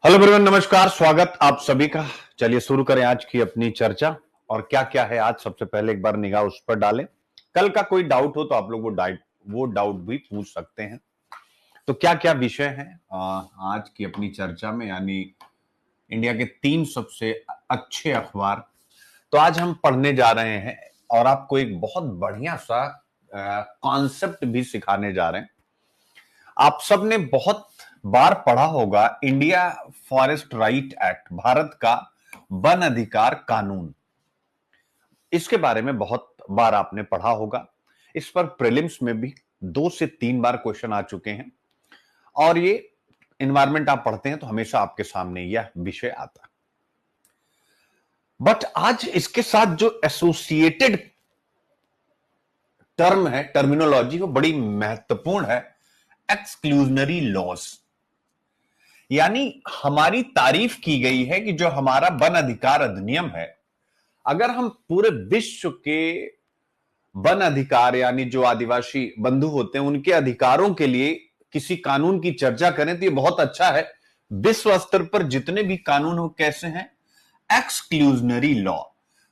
Hello everyone, नमस्कार, स्वागत आप सभी का। चलिए शुरू करें आज की अपनी चर्चा। और क्या क्या है आज, सबसे पहले एक बार निगाह उस पर डालें। कल का कोई डाउट हो तो आप लोग वो डाउट भी पूछ सकते हैं। तो क्या क्या विषय हैं आज की अपनी चर्चा में, यानी इंडिया के 3 सबसे अच्छे अखबार। तो आज हम पढ़ने जा रहे हैं और आपको एक बहुत बढ़िया सा कॉन्सेप्ट भी सिखाने जा रहे हैं। आप सबने बहुत बार पढ़ा होगा India forest right act, Bharat का वन अधिकार कानून। इसके बारे में बहुत बार आपने पढ़ा होगा। इस पर प्रीलिम्स में भी 2 से 3 बार क्वेश्चन आ चुके हैं और ये एनवायरमेंट आप पढ़ते हैं तो हमेशा आपके सामने यह विषय आता। बट आज इसके साथ जो एसोसिएटेड टर्म है, टर्मिनोलॉजी, वो बड़ी महत्वपूर्ण है। एक्सक्लूजनरी लॉस, यानी हमारी तारीफ की गई है कि जो हमारा वन अधिकार अधिनियम है, अगर हम पूरे विश्व के वन अधिकार यानी जो आदिवासी बंधु होते हैं उनके अधिकारों के लिए किसी कानून की चर्चा करें तो ये बहुत अच्छा है। विश्व स्तर पर जितने भी कानून हो कैसे हैं? एक्सक्लूजनरी लॉ,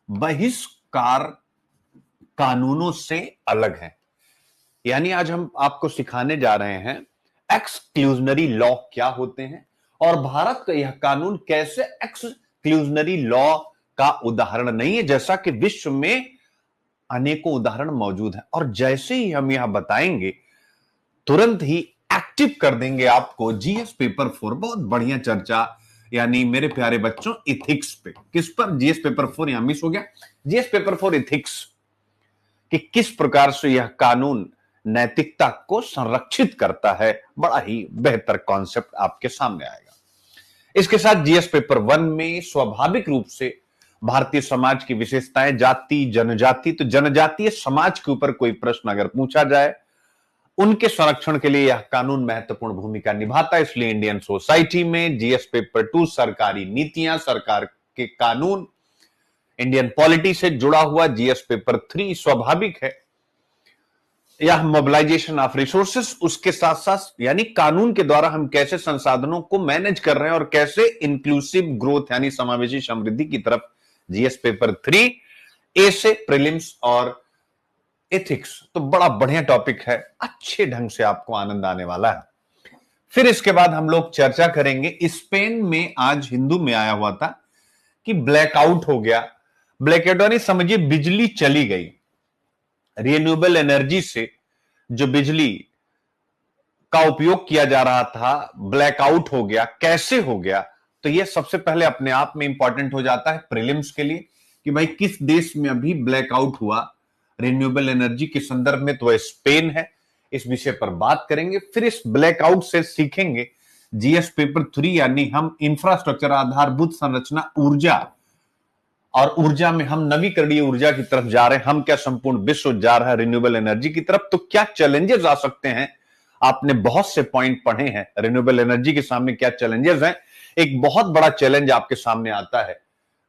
बहिष्कार कानूनों से अलग है। यानी आज हम आपको सिखाने जा रहे हैं एक्सक्लूजनरी लॉ क्या होते हैं और भारत का यह कानून कैसे एक्सक्लूजनरी लॉ का उदाहरण नहीं है, जैसा कि विश्व में अनेकों उदाहरण मौजूद हैं। और जैसे ही हम यह बताएंगे तुरंत ही एक्टिव कर देंगे आपको जीएस पेपर 4। बहुत बढ़िया चर्चा, यानी मेरे प्यारे बच्चों, इथिक्स पे। किस पर? जीएस पेपर 4 यहां मिस हो गया। जीएस पेपर 4 इथिक्स, कि किस प्रकार से यह कानून नैतिकता को संरक्षित करता है। बड़ा ही बेहतर कॉन्सेप्ट आपके सामने आएगा। इसके साथ जीएस पेपर 1 में स्वाभाविक रूप से भारतीय समाज की विशेषताएं, जाति, जनजाति, तो जनजातीय समाज के ऊपर कोई प्रश्न अगर पूछा जाए, उनके संरक्षण के लिए यह कानून महत्वपूर्ण भूमिका निभाता है। इसलिए इंडियन सोसाइटी में जीएस पेपर 2 सरकारी नीतियां, सरकार के कानून, इंडियन पॉलिटी से जुड़ा हुआ। जीएस पेपर 3 स्वाभाविक है, यह मोबिलाइजेशन ऑफ रिसोर्सेस, उसके साथ साथ यानी कानून के द्वारा हम कैसे संसाधनों को मैनेज कर रहे हैं और कैसे इंक्लूसिव ग्रोथ यानी समावेशी समृद्धि की तरफ। जीएस पेपर 3 ए से प्रीलिम्स और एथिक्स, तो बड़ा बढ़िया टॉपिक है, अच्छे ढंग से आपको आनंद आने वाला है। फिर इसके बाद हम लोग चर्चा करेंगे, स्पेन में आज हिंदू में आया हुआ था कि ब्लैकआउट हो गया। ब्लैकआउट यानी समझिए बिजली चली गई, रिन्यूएबल एनर्जी से जो बिजली का उपयोग किया जा रहा था, ब्लैकआउट हो गया। कैसे हो गया? तो यह सबसे पहले अपने आप में इंपॉर्टेंट हो जाता है प्रीलिम्स के लिए कि भाई किस देश में अभी ब्लैकआउट हुआ रिन्यूएबल एनर्जी के संदर्भ में, तो वह स्पेन है। इस विषय पर बात करेंगे। फिर इस ब्लैकआउट से सीखेंगे जीएस पेपर 3, यानी हम इंफ्रास्ट्रक्चर, आधारभूत संरचना, ऊर्जा, और ऊर्जा में हम नवीकरणीय ऊर्जा की तरफ जा रहे हैं। हम क्या, संपूर्ण विश्व जा रहा है रिन्यूएबल एनर्जी की तरफ। तो क्या चैलेंजेस आ सकते हैं? आपने बहुत से पॉइंट पढ़े हैं, रिन्यूएबल एनर्जी के सामने क्या चैलेंजेस हैं। एक बहुत बड़ा चैलेंज आपके सामने आता है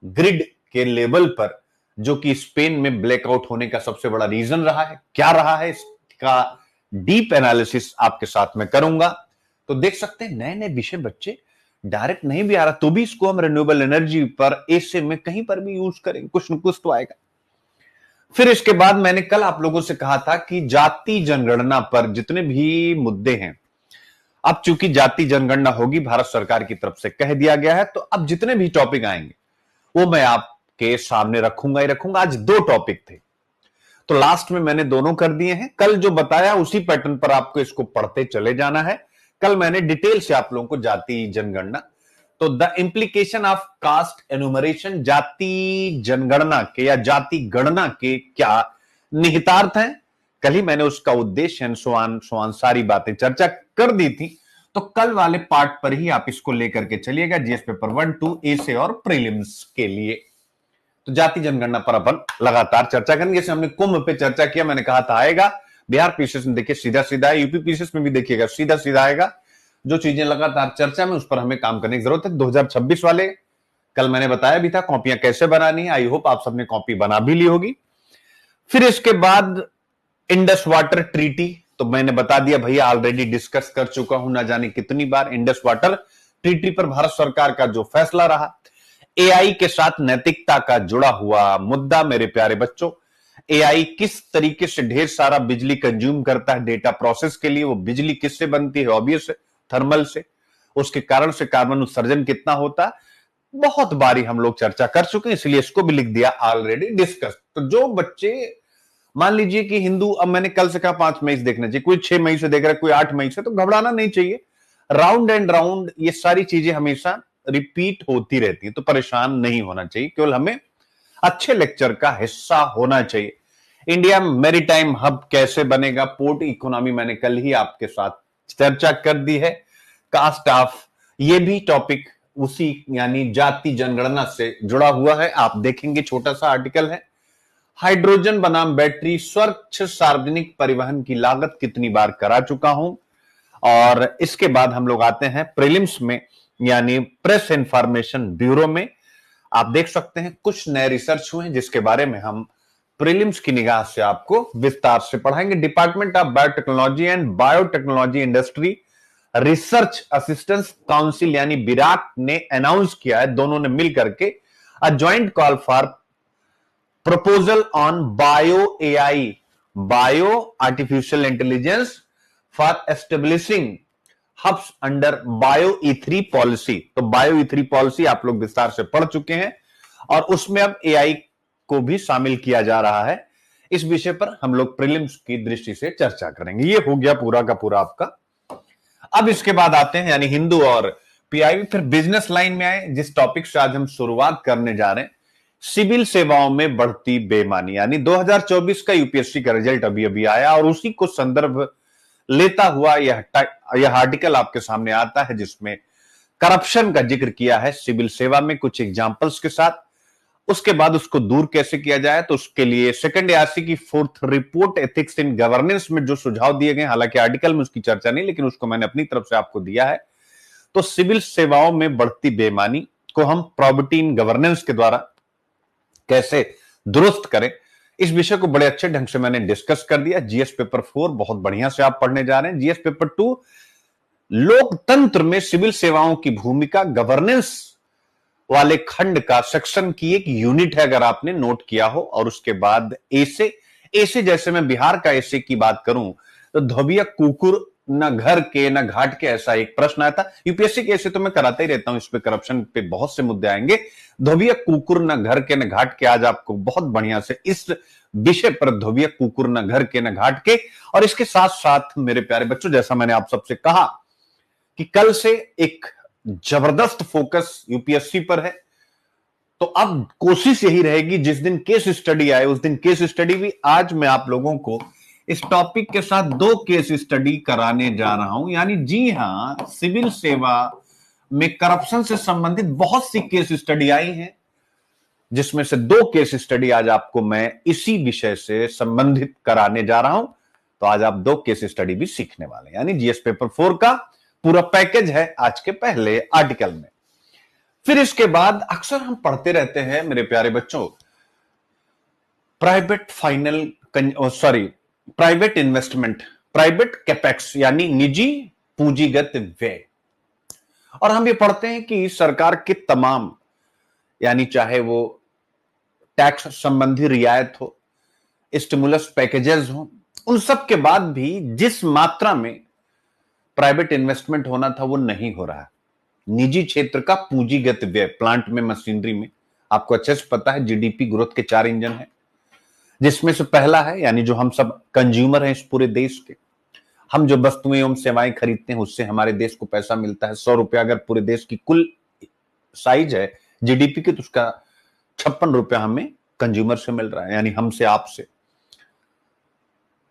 ग्रिड के लेवल पर, जो कि स्पेन में ब्लैकआउट होने का सबसे बड़ा रीजन रहा है। क्या रहा है इसका डीप एनालिसिस आपके साथ में करूंगा। तो देख सकते हैं नए नए विषय बच्चे, डायरेक्ट नहीं भी आ रहा तो भी इसको हम रिन्यूएबल एनर्जी पर ऐसे में कहीं पर भी यूज करेंगे, कुछ न कुछ तो आएगा। फिर इसके बाद मैंने कल आप लोगों से कहा था कि जाति जनगणना पर जितने भी मुद्दे हैं, अब चूंकि जाति जनगणना होगी, भारत सरकार की तरफ से कह दिया गया है, तो अब जितने भी टॉपिक आएंगे वो मैं आपके सामने रखूंगा ही रखूंगा। आज 2 टॉपिक थे तो लास्ट में मैंने दोनों कर दिए हैं। कल जो बताया उसी पैटर्न पर आपको इसको पढ़ते चले जाना है। कल मैंने डिटेल से आप लोगों को जाति जनगणना, तो the implication of caste enumeration, जाति जनगणना के या जाति गणना के क्या निहितार्थ हैं, कल ही मैंने उसका उद्देश्य सोआन सारी बातें चर्चा कर दी थी। तो कल वाले पार्ट पर ही आप इसको लेकर के चलिएगा, जीएस पेपर 1, 2 ए से और प्रीलिम्स के लिए। तो जाति जनगणना पर अपन लगातार चर्चा करेंगे। जैसे हमने कुंभ पे चर्चा किया, मैंने कहा था आएगा। बिहार पीसीएस में देखिए सीधा सीधा है, यूपी पीसीएस में भी देखिएगा सीधा सीधा आएगा। जो चीजें लगातार चर्चा में, उस पर हमें काम करने की जरूरत है। 2026 वाले कल मैंने बताया भी था कॉपियां कैसे बनानी है। आई होप आप सबने कॉपी बना भी ली होगी। फिर इसके बाद इंडस वाटर ट्रीटी, तो मैंने बता दिया भैया, ऑलरेडी डिस्कस कर चुका हूं ना जाने कितनी बार। इंडस वाटर ट्रीटी पर भारत सरकार का जो फैसला रहा, एआई के साथ नैतिकता का जुड़ा हुआ मुद्दा। मेरे प्यारे बच्चों, एआई किस तरीके से ढेर सारा बिजली कंज्यूम करता है डेटा प्रोसेस के लिए। वो बिजली किससे बनती है? ऑब्वियस है, थर्मल से। उसके कारण से कार्बन उत्सर्जन कितना होता है, बहुत बारी हम लोग चर्चा कर चुके हैं, इसलिए इसको भी लिख दिया ऑलरेडी डिस्कस। तो जो बच्चे मान लीजिए कि हिंदू, अब मैंने कल से कहा 5 मई से देखना चाहिए, कोई 6 मई से देख रहा है, कोई 8 मई से, तो घबराना नहीं चाहिए। राउंड एंड राउंड ये सारी चीजें हमेशा रिपीट होती रहती है, तो परेशान नहीं होना चाहिए, केवल हमें अच्छे लेक्चर का हिस्सा होना चाहिए। इंडिया मैरीटाइम हब कैसे बनेगा, पोर्ट इकोनॉमी मैंने कल ही आपके साथ चर्चा कर दी है। कास्ट ऑफ, ये भी टॉपिक उसी यानी जाति जनगणना से जुड़ा हुआ है, आप देखेंगे, छोटा सा आर्टिकल है। हाइड्रोजन बनाम बैटरी, स्वच्छ सार्वजनिक परिवहन की लागत कितनी बार करा चुका हूं। और इसके बाद हम लोग आते हैं प्रीलिम्स में, यानी प्रेस इंफॉर्मेशन ब्यूरो में। आप देख सकते हैं कुछ नए रिसर्च हुए हैं जिसके बारे में हम प्रीलिम्स की निगाह से आपको विस्तार से पढ़ाएंगे। Department of biotechnology and biotechnology industry research assistance council यानी बिराक ने अनाउंस किया है, दोनों ने मिल करके, a joint call for proposal on bio AI, bio artificial intelligence for establishing hubs under bio E3 policy. तो बायो ई3 पॉलिसी आप लोग विस्तार से पढ़ चुके हैं, और उसमें अब एआई को भी शामिल किया जा रहा है। इस विषय पर हम लोग प्रीलिम्स की दृष्टि से चर्चा करेंगे। ये हो गया पूरा का पूरा आपका। अब इसके बाद आते हैं यानी हिंदू और पीआईबी, फिर बिजनेस लाइन में आए, जिस टॉपिक से आज हम शुरुआत करने जा रहे हैं, सिविल सेवाओं में बढ़ती बेईमानी। यानी 2024 का यूपीएससी का रिजल्ट अभी अभी आया, और उसी को संदर्भ लेता हुआ यह आर्टिकल आपके सामने आता है, जिसमें करप्शन का जिक्र किया है सिविल सेवा में कुछ एग्जांपल्स के साथ। उसके बाद उसको दूर कैसे किया जाए, तो उसके लिए सेकंड एआरसी की 4th report ethics in governance में जो सुझाव दिए गए, हालांकि आर्टिकल में उसकी चर्चा नहीं, लेकिन उसको मैंने अपनी तरफ से आपको दिया है। तो सिविल सेवाओं में बढ़ती बेईमानी को हम प्रॉपर्टी इन गवर्नेंस के द्वारा कैसे दुरुस्त करें, इस विषय को बड़े अच्छे ढंग से मैंने डिस्कस कर दिया। जीएस पेपर 4 बहुत बढ़िया से आप पढ़ने जा रहे हैं। जीएस पेपर 2 लोकतंत्र में सिविल सेवाओं की भूमिका, गवर्नेंस वाले खंड का सेक्शन की एक यूनिट है, अगर आपने नोट किया हो। और उसके बाद ऐसे ऐसे जैसे मैं बिहार का ऐसे की बात करूं तो धोबिया कुकुर न घर के न घाट के, ऐसा एक प्रश्न आया था यूपीएससी के। ऐसे तो मैं कराता ही रहता हूं, इस पे करप्शन पे बहुत से मुद्दे आएंगे। धोबिया कुकुर न घर के न घाट के, आज आपको बहुत बढ़िया से इस विषय पर, धोबिया कुकुर न घर के न घाट के। और इसके साथ साथ मेरे प्यारे बच्चों, जैसा मैंने आप सबसे कहा कि कल से एक जबरदस्त फोकस यूपीएससी पर है, तो अब कोशिश यही रहेगी जिस दिन केस स्टडी आए उस दिन केस स्टडी भी। आज मैं आप लोगों को इस टॉपिक के साथ 2 केस स्टडी कराने जा रहा हूं। यानी जी हां, सिविल सेवा में करप्शन से संबंधित बहुत सी केस स्टडी आई हैं, जिसमें से 2 केस स्टडी आज आपको मैं इसी विषय से संबंधित कराने जा रहा हूं। तो आज आप 2 केस स्टडी भी सीखने वाले हैं, यानी जीएस पेपर 4 का पूरा पैकेज है आज के पहले आर्टिकल में। फिर इसके बाद अक्सर हम पढ़ते रहते हैं मेरे प्यारे बच्चों, प्राइवेट इन्वेस्टमेंट, प्राइवेट कैपेक्स यानी निजी पूंजीगत व्यय। और हम ये पढ़ते हैं कि सरकार के तमाम, यानी चाहे वो टैक्स संबंधी रियायत हो, स्टिमुलस पैकेजेस हो, उन सब के बाद भी जिस मात्रा में प्राइवेट इन्वेस्टमेंट होना था वो नहीं हो रहा है। निजी क्षेत्र का पूंजीगत व्यय, प्लांट में, मशीनरी में, आपको अच्छे से पता है जीडीपी ग्रोथ के 4 इंजन है, जिसमें से पहला है, यानी जो हम सब कंज्यूमर हैं इस पूरे देश के, हम जो वस्तुएं एवं सेवाएं खरीदते हैं उससे हमारे देश को पैसा मिलता है। 100 रुपया अगर पूरे देश की कुल साइज है जीडीपी की, तो उसका 56 रुपया हमें कंज्यूमर से मिल रहा है, यानी हमसे, आपसे।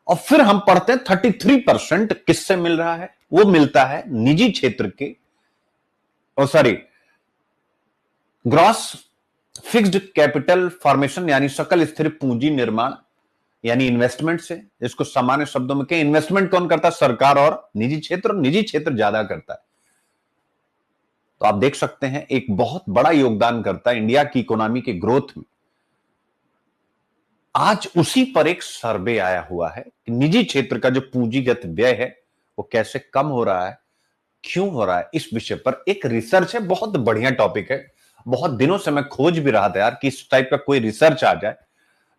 और फिर हम पढ़ते हैं 33% किससे मिल रहा है, वो मिलता है निजी क्षेत्र के, ग्रॉस फिक्स्ड कैपिटल फॉर्मेशन यानी सकल स्थिर पूंजी निर्माण, यानी इन्वेस्टमेंट से। इसको सामान्य शब्दों में कहें, इन्वेस्टमेंट कौन करता है? सरकार और निजी क्षेत्र। निजी क्षेत्र ज्यादा करता है। तो आप देख सकते हैं एक बहुत बड़ा योगदान करता है इंडिया की इकोनॉमी के ग्रोथ में। आज उसी पर एक सर्वे आया हुआ है कि निजी क्षेत्र का जो पूंजीगत व्यय है वो कैसे कम हो रहा है, क्यों हो रहा है, इस विषय पर एक रिसर्च है, बहुत बढ़िया टॉपिक है। बहुत दिनों से मैं खोज भी रहा था यार कि इस टाइप का कोई रिसर्च आ जाए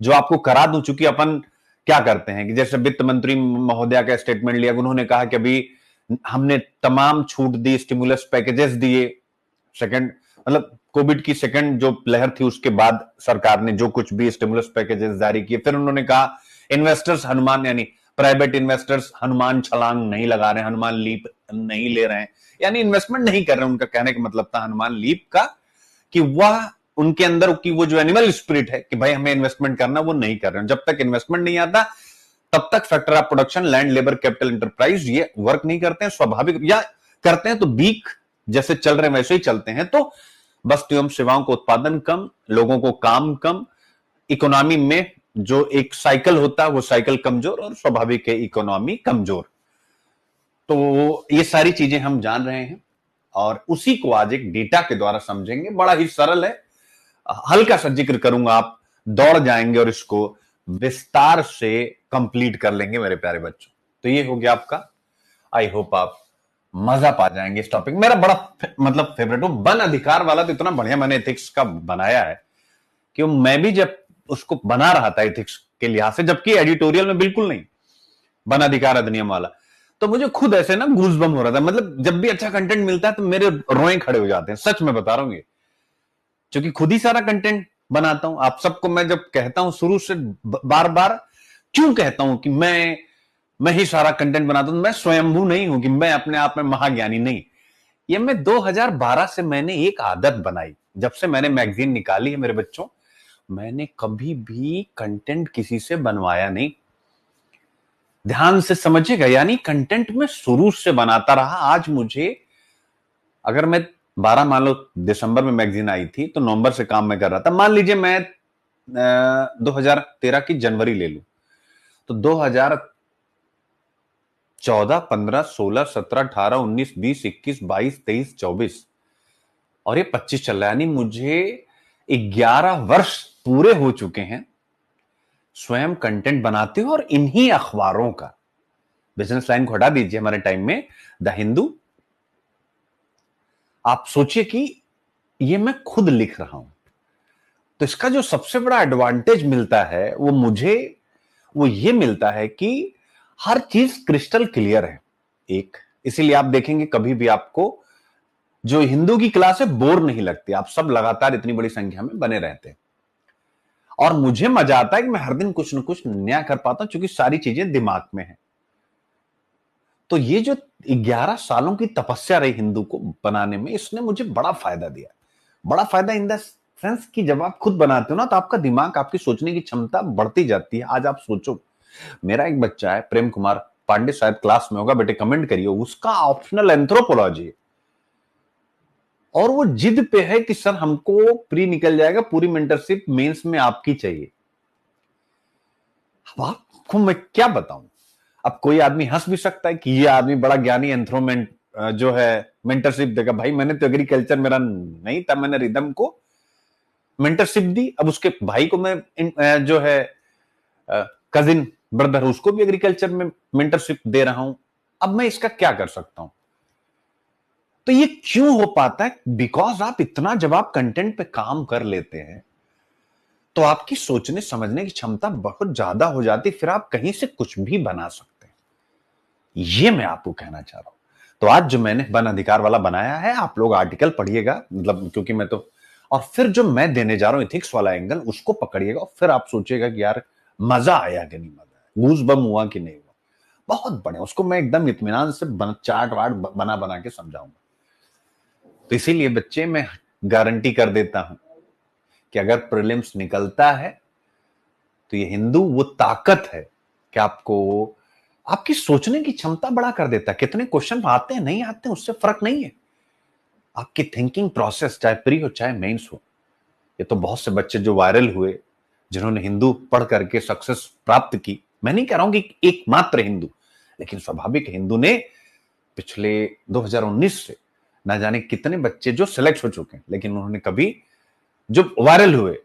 जो आपको करा दूं। चूंकि अपन क्या करते हैं कि जैसे वित्त मंत्री महोदया का स्टेटमेंट लिया, उन्होंने कहा कि अभी हमने तमाम छूट दी, स्टिमुलस पैकेजेस दिए। सेकंड मतलब कोविड की सेकंड जो लहर थी उसके बाद सरकार ने जो कुछ भी स्टिमुलस पैकेजेस जारी किए, फिर उन्होंने कहा इन्वेस्टर्स हनुमान यानी प्राइवेट इन्वेस्टर्स हनुमान छलांग नहीं लगा रहे, हनुमान लीप नहीं ले रहे हैं, यानी इन्वेस्टमेंट नहीं कर रहे। उनका कहने का मतलब था हनुमान लीप का कि वह उनके अंदर की वो जो एनिमल स्पिरिट है कि भाई हमें इन्वेस्टमेंट करना, वो नहीं कर रहे हैं। जब तक इन्वेस्टमेंट नहीं आता तब तक factor of production, land, labour, capital, enterprise ये वर्क नहीं करते हैं। स्वाभाविक या करते हैं तो वीक जैसे चल रहे हैं वैसे ही चलते हैं। तो वस्तु एवं सेवाओं का उत्पादन कम, लोगों को काम कम, इकोनॉमी में जो एक साइकिल होता है वो साइकिल कमजोर, और स्वाभाविक है इकोनॉमी कमजोर। तो ये सारी चीजें हम जान रहे हैं और उसी को आज एक डेटा के द्वारा समझेंगे। बड़ा ही सरल है, हल्का सा जिक्र करूंगा, आप दौड़ जाएंगे और इसको विस्तार से कंप्लीट कर लेंगे मेरे प्यारे बच्चों। तो ये हो गया आपका, आई होप आप मजा पा जाएंगे इस टॉपिक। मेरा बड़ा मतलब फेवरेट हो, वन अधिकार वाला तो इतना बढ़िया मैंने एथिक्स का बनाया है कि मैं भी जब उसको बना रहा था एथिक्स के लिहाज से, जबकि एडिटोरियल में बिल्कुल नहीं, वन अधिकार अधिनियम वाला, तो मुझे खुद ऐसे ना गूज़बम हो रहा था। मतलब जब भी अच्छा कंटेंट मिलता है तो मेरे रोए खड़े हो जाते हैं, सच में बता रहा हूं ये, क्योंकि खुद ही सारा कंटेंट बनाता हूं। आप सबको मैं जब कहता हूं शुरू से बार बार क्यों कहता हूं कि मैं ही सारा कंटेंट बनाता हूं, मैं स्वयंभू नहीं हूं कि मैं अपने आप में महाज्ञानी नहीं। ये मैं 2012 से मैंने एक आदत बनाई, जब से मैंने मैगजीन निकाली है मेरे बच्चों, मैंने कभी भी कंटेंट किसी से बनवाया नहीं। ध्यान से समझिएगा, यानी कंटेंट में शुरू से बनाता रहा। आज मुझे अगर मैं 12 मान लो दिसंबर में मैगजीन आई थी तो नवंबर से काम मैं कर रहा था। मान लीजिए मैं 2013 की जनवरी ले लूं तो 2014, 15, 16, 17, 18, 19, 20, 21, 22, 23, 24 और ये 25 चल रहा है। यानी मुझे 11 वर्ष पूरे हो चुके हैं स्वयं कंटेंट बनाते हो। और इन्हीं अखबारों का, बिजनेस लाइन को हटा दीजिए, हमारे टाइम में द हिंदू, आप सोचिए कि ये मैं खुद लिख रहा हूं। तो इसका जो सबसे बड़ा एडवांटेज मिलता है वो मुझे वो ये मिलता है कि हर चीज क्रिस्टल क्लियर है एक। इसीलिए आप देखेंगे कभी भी आपको जो हिंदू की क्लास है बोर नहीं लगती, आप सब लगातार इतनी बड़ी संख्या में बने रहते हैं। और मुझे मजा आता है कि मैं हर दिन कुछ ना कुछ नया कर पाता हूं, क्योंकि सारी चीजें दिमाग में है। तो ये जो 11 सालों की तपस्या रही हिंदू को बनाने में, इसने मुझे बड़ा फायदा दिया। बड़ा फायदा इन द सेंस कि जब आप खुद बनाते हो ना तो आपका दिमाग, आपकी सोचने की क्षमता बढ़ती जाती है। आज आप सोचो, मेरा एक बच्चा है प्रेम कुमार पांडे, शायद क्लास में होगा, बेटे कमेंट करिए, उसका ऑप्शनल एंथ्रोपोलॉजी है और वो जिद पे है कि सर हमको प्री निकल जाएगा, पूरी मेंटरशिप मेंस में आपकी चाहिए। अब आपको मैं क्या बताऊं, अब कोई आदमी हंस भी सकता है कि ये आदमी बड़ा ज्ञानी, एंथ्रोमेंट जो है मेंटरशिप देगा। भाई मैंने तो एग्रीकल्चर मेरा नहीं था, मैंने रिदम को मेंटरशिप दी। अब उसके भाई को मैं जो है कजिन ब्रदर, उसको भी एग्रीकल्चर में मेंटरशिप दे रहा हूं। अब मैं इसका क्या कर सकता हूं? तो ये क्यों हो पाता है? बिकॉज आप इतना, जब आप कंटेंट पे काम कर लेते हैं तो आपकी सोचने समझने की क्षमता बहुत ज्यादा हो जाती, फिर आप कहीं से कुछ भी बना सकते हैं। ये मैं आपको कहना चाह रहा हूं। तो आज जो मैंने वन अधिकार वाला बनाया है, आप लोग आर्टिकल पढ़िएगा, मतलब क्योंकि मैं तो, और फिर जो मैं देने जा रहा हूं एथिक्स वाला एंगल, उसको पकड़िएगा और फिर आप सोचिएगा कि यार मजा आया कि नहीं मजा आया, गूज बम हुआ कि नहीं हुआ। बहुत बढ़िया, उसको मैं एकदम इत्मीनान से चार्ट वार्ट बना बना के समझाऊंगा। तो इसीलिए बच्चे मैं गारंटी कर देता हूं कि अगर प्रीलिम्स निकलता है तो ये हिंदू वो ताकत है कि आपको, आपकी सोचने की क्षमता बड़ा कर देता है। कितने क्वेश्चन आते हैं नहीं आते हैं उससे फर्क नहीं है, आपकी थिंकिंग प्रोसेस चाहे प्री हो चाहे मेंस हो। ये तो बहुत से बच्चे जो वायरल हुए, जिन्होंने हिंदू पढ़ करके सक्सेस प्राप्त की, मैं नहीं कह रहा हूं कि एकमात्र हिंदू, लेकिन स्वाभाविक हिंदू ने पिछले 2019 से ना जाने कितने बच्चे जो सिलेक्ट हो चुके हैं, लेकिन उन्होंने कभी, जो वायरल हुए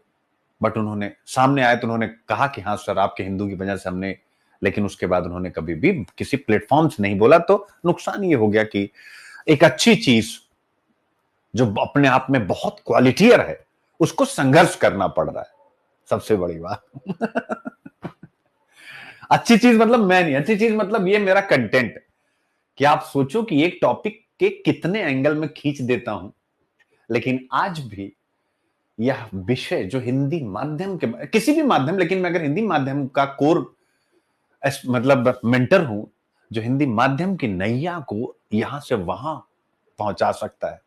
बट उन्होंने सामने आए तो उन्होंने कहा कि हाँ सर आपके हिंदू की वजह से हमने, लेकिन उसके बाद उन्होंने कभी भी किसी प्लेटफॉर्म से नहीं बोला। तो नुकसान ये हो गया कि एक अच्छी चीज जो अपने आप में बहुत क्वालिटियर है, उसको संघर्ष करना पड़ रहा है। सबसे बड़ी बात अच्छी चीज मतलब मैं नहीं, अच्छी चीज मतलब ये मेरा कंटेंट, कि आप सोचो कि एक टॉपिक के कितने एंगल में खींच देता हूं, लेकिन आज भी यह विषय जो हिंदी माध्यम के, किसी भी माध्यम, लेकिन मैं अगर हिंदी माध्यम का कोर मतलब मेंटर हूं, जो हिंदी माध्यम की नैया को यहां से वहां पहुंचा सकता है,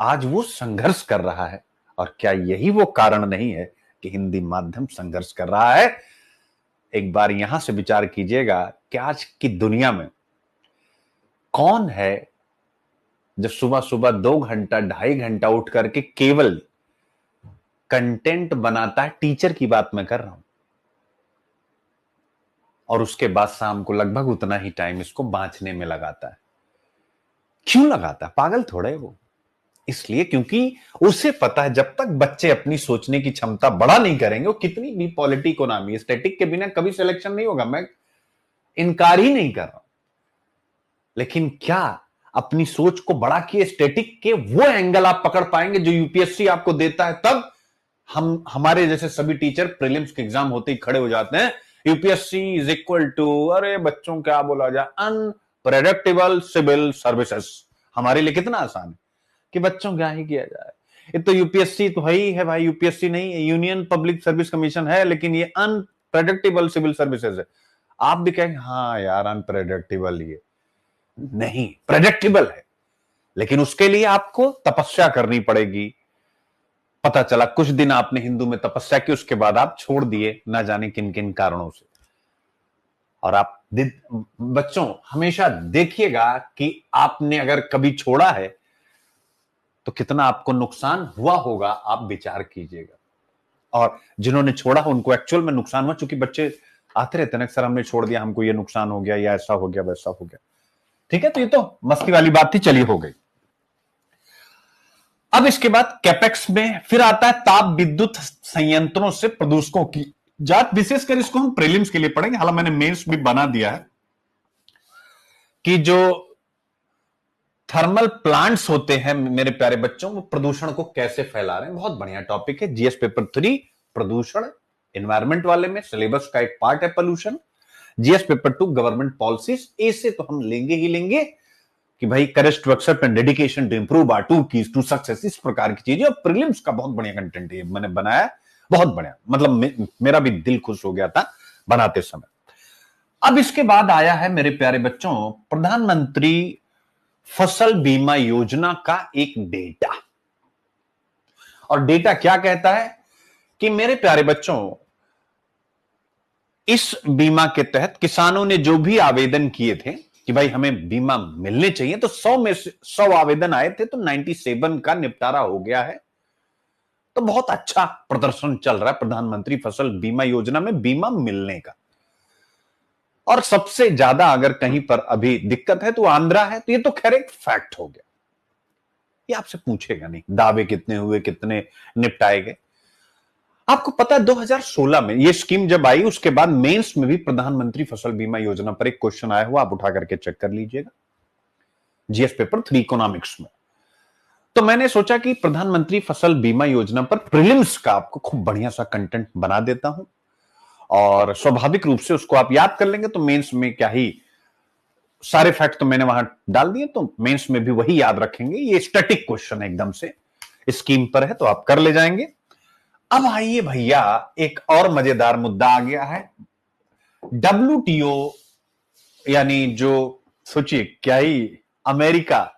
आज वो संघर्ष कर रहा है। और क्या यही वो कारण नहीं है कि हिंदी माध्यम संघर्ष कर रहा है? एक बार यहां से विचार कीजिएगा कि आज की दुनिया में कौन है जो सुबह सुबह 2 घंटा 2.5 घंटा उठ करके केवल कंटेंट बनाता है। टीचर की बात मैं कर रहा हूं, और उसके बाद शाम को लगभग उतना ही टाइम इसको बांचने में लगाता है। क्यों लगाता है? पागल थोड़े है वो। इसलिए क्योंकि उसे पता है जब तक बच्चे अपनी सोचने की क्षमता बड़ा नहीं करेंगे, वो कितनी भी पॉलिटी इकोनॉमी, स्टैटिक के बिना कभी सिलेक्शन नहीं होगा, मैं इनकार ही नहीं कर रहा हूं। लेकिन क्या अपनी सोच को बड़ा किए स्टैटिक के वो एंगल आप पकड़ पाएंगे जो यूपीएससी आपको देता है? तब हम, हमारे जैसे सभी टीचर प्रीलिम्स के एग्जाम होते ही खड़े हो जाते हैं, यूपीएससी इज इक्वल टू, अरे बच्चों क्या बोला जाए, अनप्रेडिक्टेबल सिविल सर्विसेज। हमारे लिए कितना आसान है कि बच्चों क्या ही किया जाए, ये तो यूपीएससी तो है ही है भाई, यूपीएससी नहीं, यूनियन पब्लिक सर्विस कमीशन है, लेकिन ये अनप्रेडिक्टेबल सिविल सर्विसेज है। आप भी कहेंगे हाँ यार अनप्रेडिक्टेबल, ये नहीं, प्रेडिक्टेबल है, लेकिन उसके लिए आपको तपस्या करनी पड़ेगी। पता चला कुछ दिन आपने हिंदू में तपस्या की, उसके बाद आप छोड़ दिए ना जाने किन किन कारणों से। और आप बच्चों हमेशा देखिएगा कि आपने अगर कभी छोड़ा है तो कितना आपको नुकसान हुआ होगा, आप विचार कीजिएगा। और जिन्होंने छोड़ा उनको एक्चुअल में नुकसान हुआ, क्योंकि बच्चे आते रहते हैं, सर हमने छोड़ दिया, हमको ये नुकसान हो गया, या ऐसा हो गया, वैसा हो गया। ठीक है, तो ये तो मस्ती वाली बात थी, चलिए हो गई। अब इसके बाद कैपेक्स में फिर आता है ताप विद्युत संयंत्रों से प्रदूषकों की जांच। विशेषकर इसको हम प्रीलिम्स के लिए पढ़ेंगे, हालांकि मैंने मेंस भी बना दिया है कि जो थर्मल प्लांट्स होते हैं मेरे प्यारे बच्चों, वो प्रदूषण को कैसे फैला रहे हैं। बहुत बढ़िया टॉपिक है, जीएस पेपर 3 प्रदूषण, एनवायरमेंट वाले में सिलेबस का एक पार्ट है pollution. GS paper 2 government policies, ए से तो हम लेंगे ही लेंगे कि भाई courage to accept and dedication to improve are two keys to success, इस प्रकार की चीजें। और प्रीलिम्स का बहुत बढ़िया कंटेंट है मैंने बनाया, बहुत बढ़िया, मतलब मेरा भी दिल खुश हो गया था बनाते समय। अब इसके बाद आया है मेरे प्यारे बच्चों प्रधानमंत्री फसल बीमा योजना का एक डेटा। और डेटा क्या कहता है कि मेरे प्यारे बच्चों, इस बीमा के तहत किसानों ने जो भी आवेदन किए थे कि भाई हमें बीमा मिलने चाहिए, तो 100 में से 100 आवेदन आए थे, तो 97 का निपटारा हो गया है। तो बहुत अच्छा प्रदर्शन चल रहा है प्रधानमंत्री फसल बीमा योजना में बीमा मिलने का। और सबसे ज्यादा अगर कहीं पर अभी दिक्कत है तो आंध्रा है, तो ये तो खैर एक फैक्ट हो गया, ये आपसे पूछेगा नहीं दावे कितने हुए, कितने निपटाए गए। आपको पता है 2016 में ये स्कीम जब आई, उसके बाद मेंस में भी प्रधानमंत्री फसल बीमा योजना पर एक क्वेश्चन आया हुआ, आप उठा करके चेक कर लीजिएगा, जीएस पेपर 3 इकोनॉमिक्स में। तो मैंने सोचा कि प्रधानमंत्री फसल बीमा योजना पर प्रीलिम्स का आपको खूब बढ़िया सा कंटेंट बना देता हूं, और स्वाभाविक रूप से उसको आप याद कर लेंगे, तो मेंस में क्या ही, सारे फैक्ट तो मैंने वहां डाल दिए, तो मेंस में भी वही याद रखेंगे। ये स्टैटिक क्वेश्चन एकदम से स्कीम पर है, तो आप कर ले जाएंगे। अब आइए भैया, एक और मजेदार मुद्दा आ गया है, डब्ल्यूटीओ, यानी जो, सोचिए क्या ही, अमेरिका।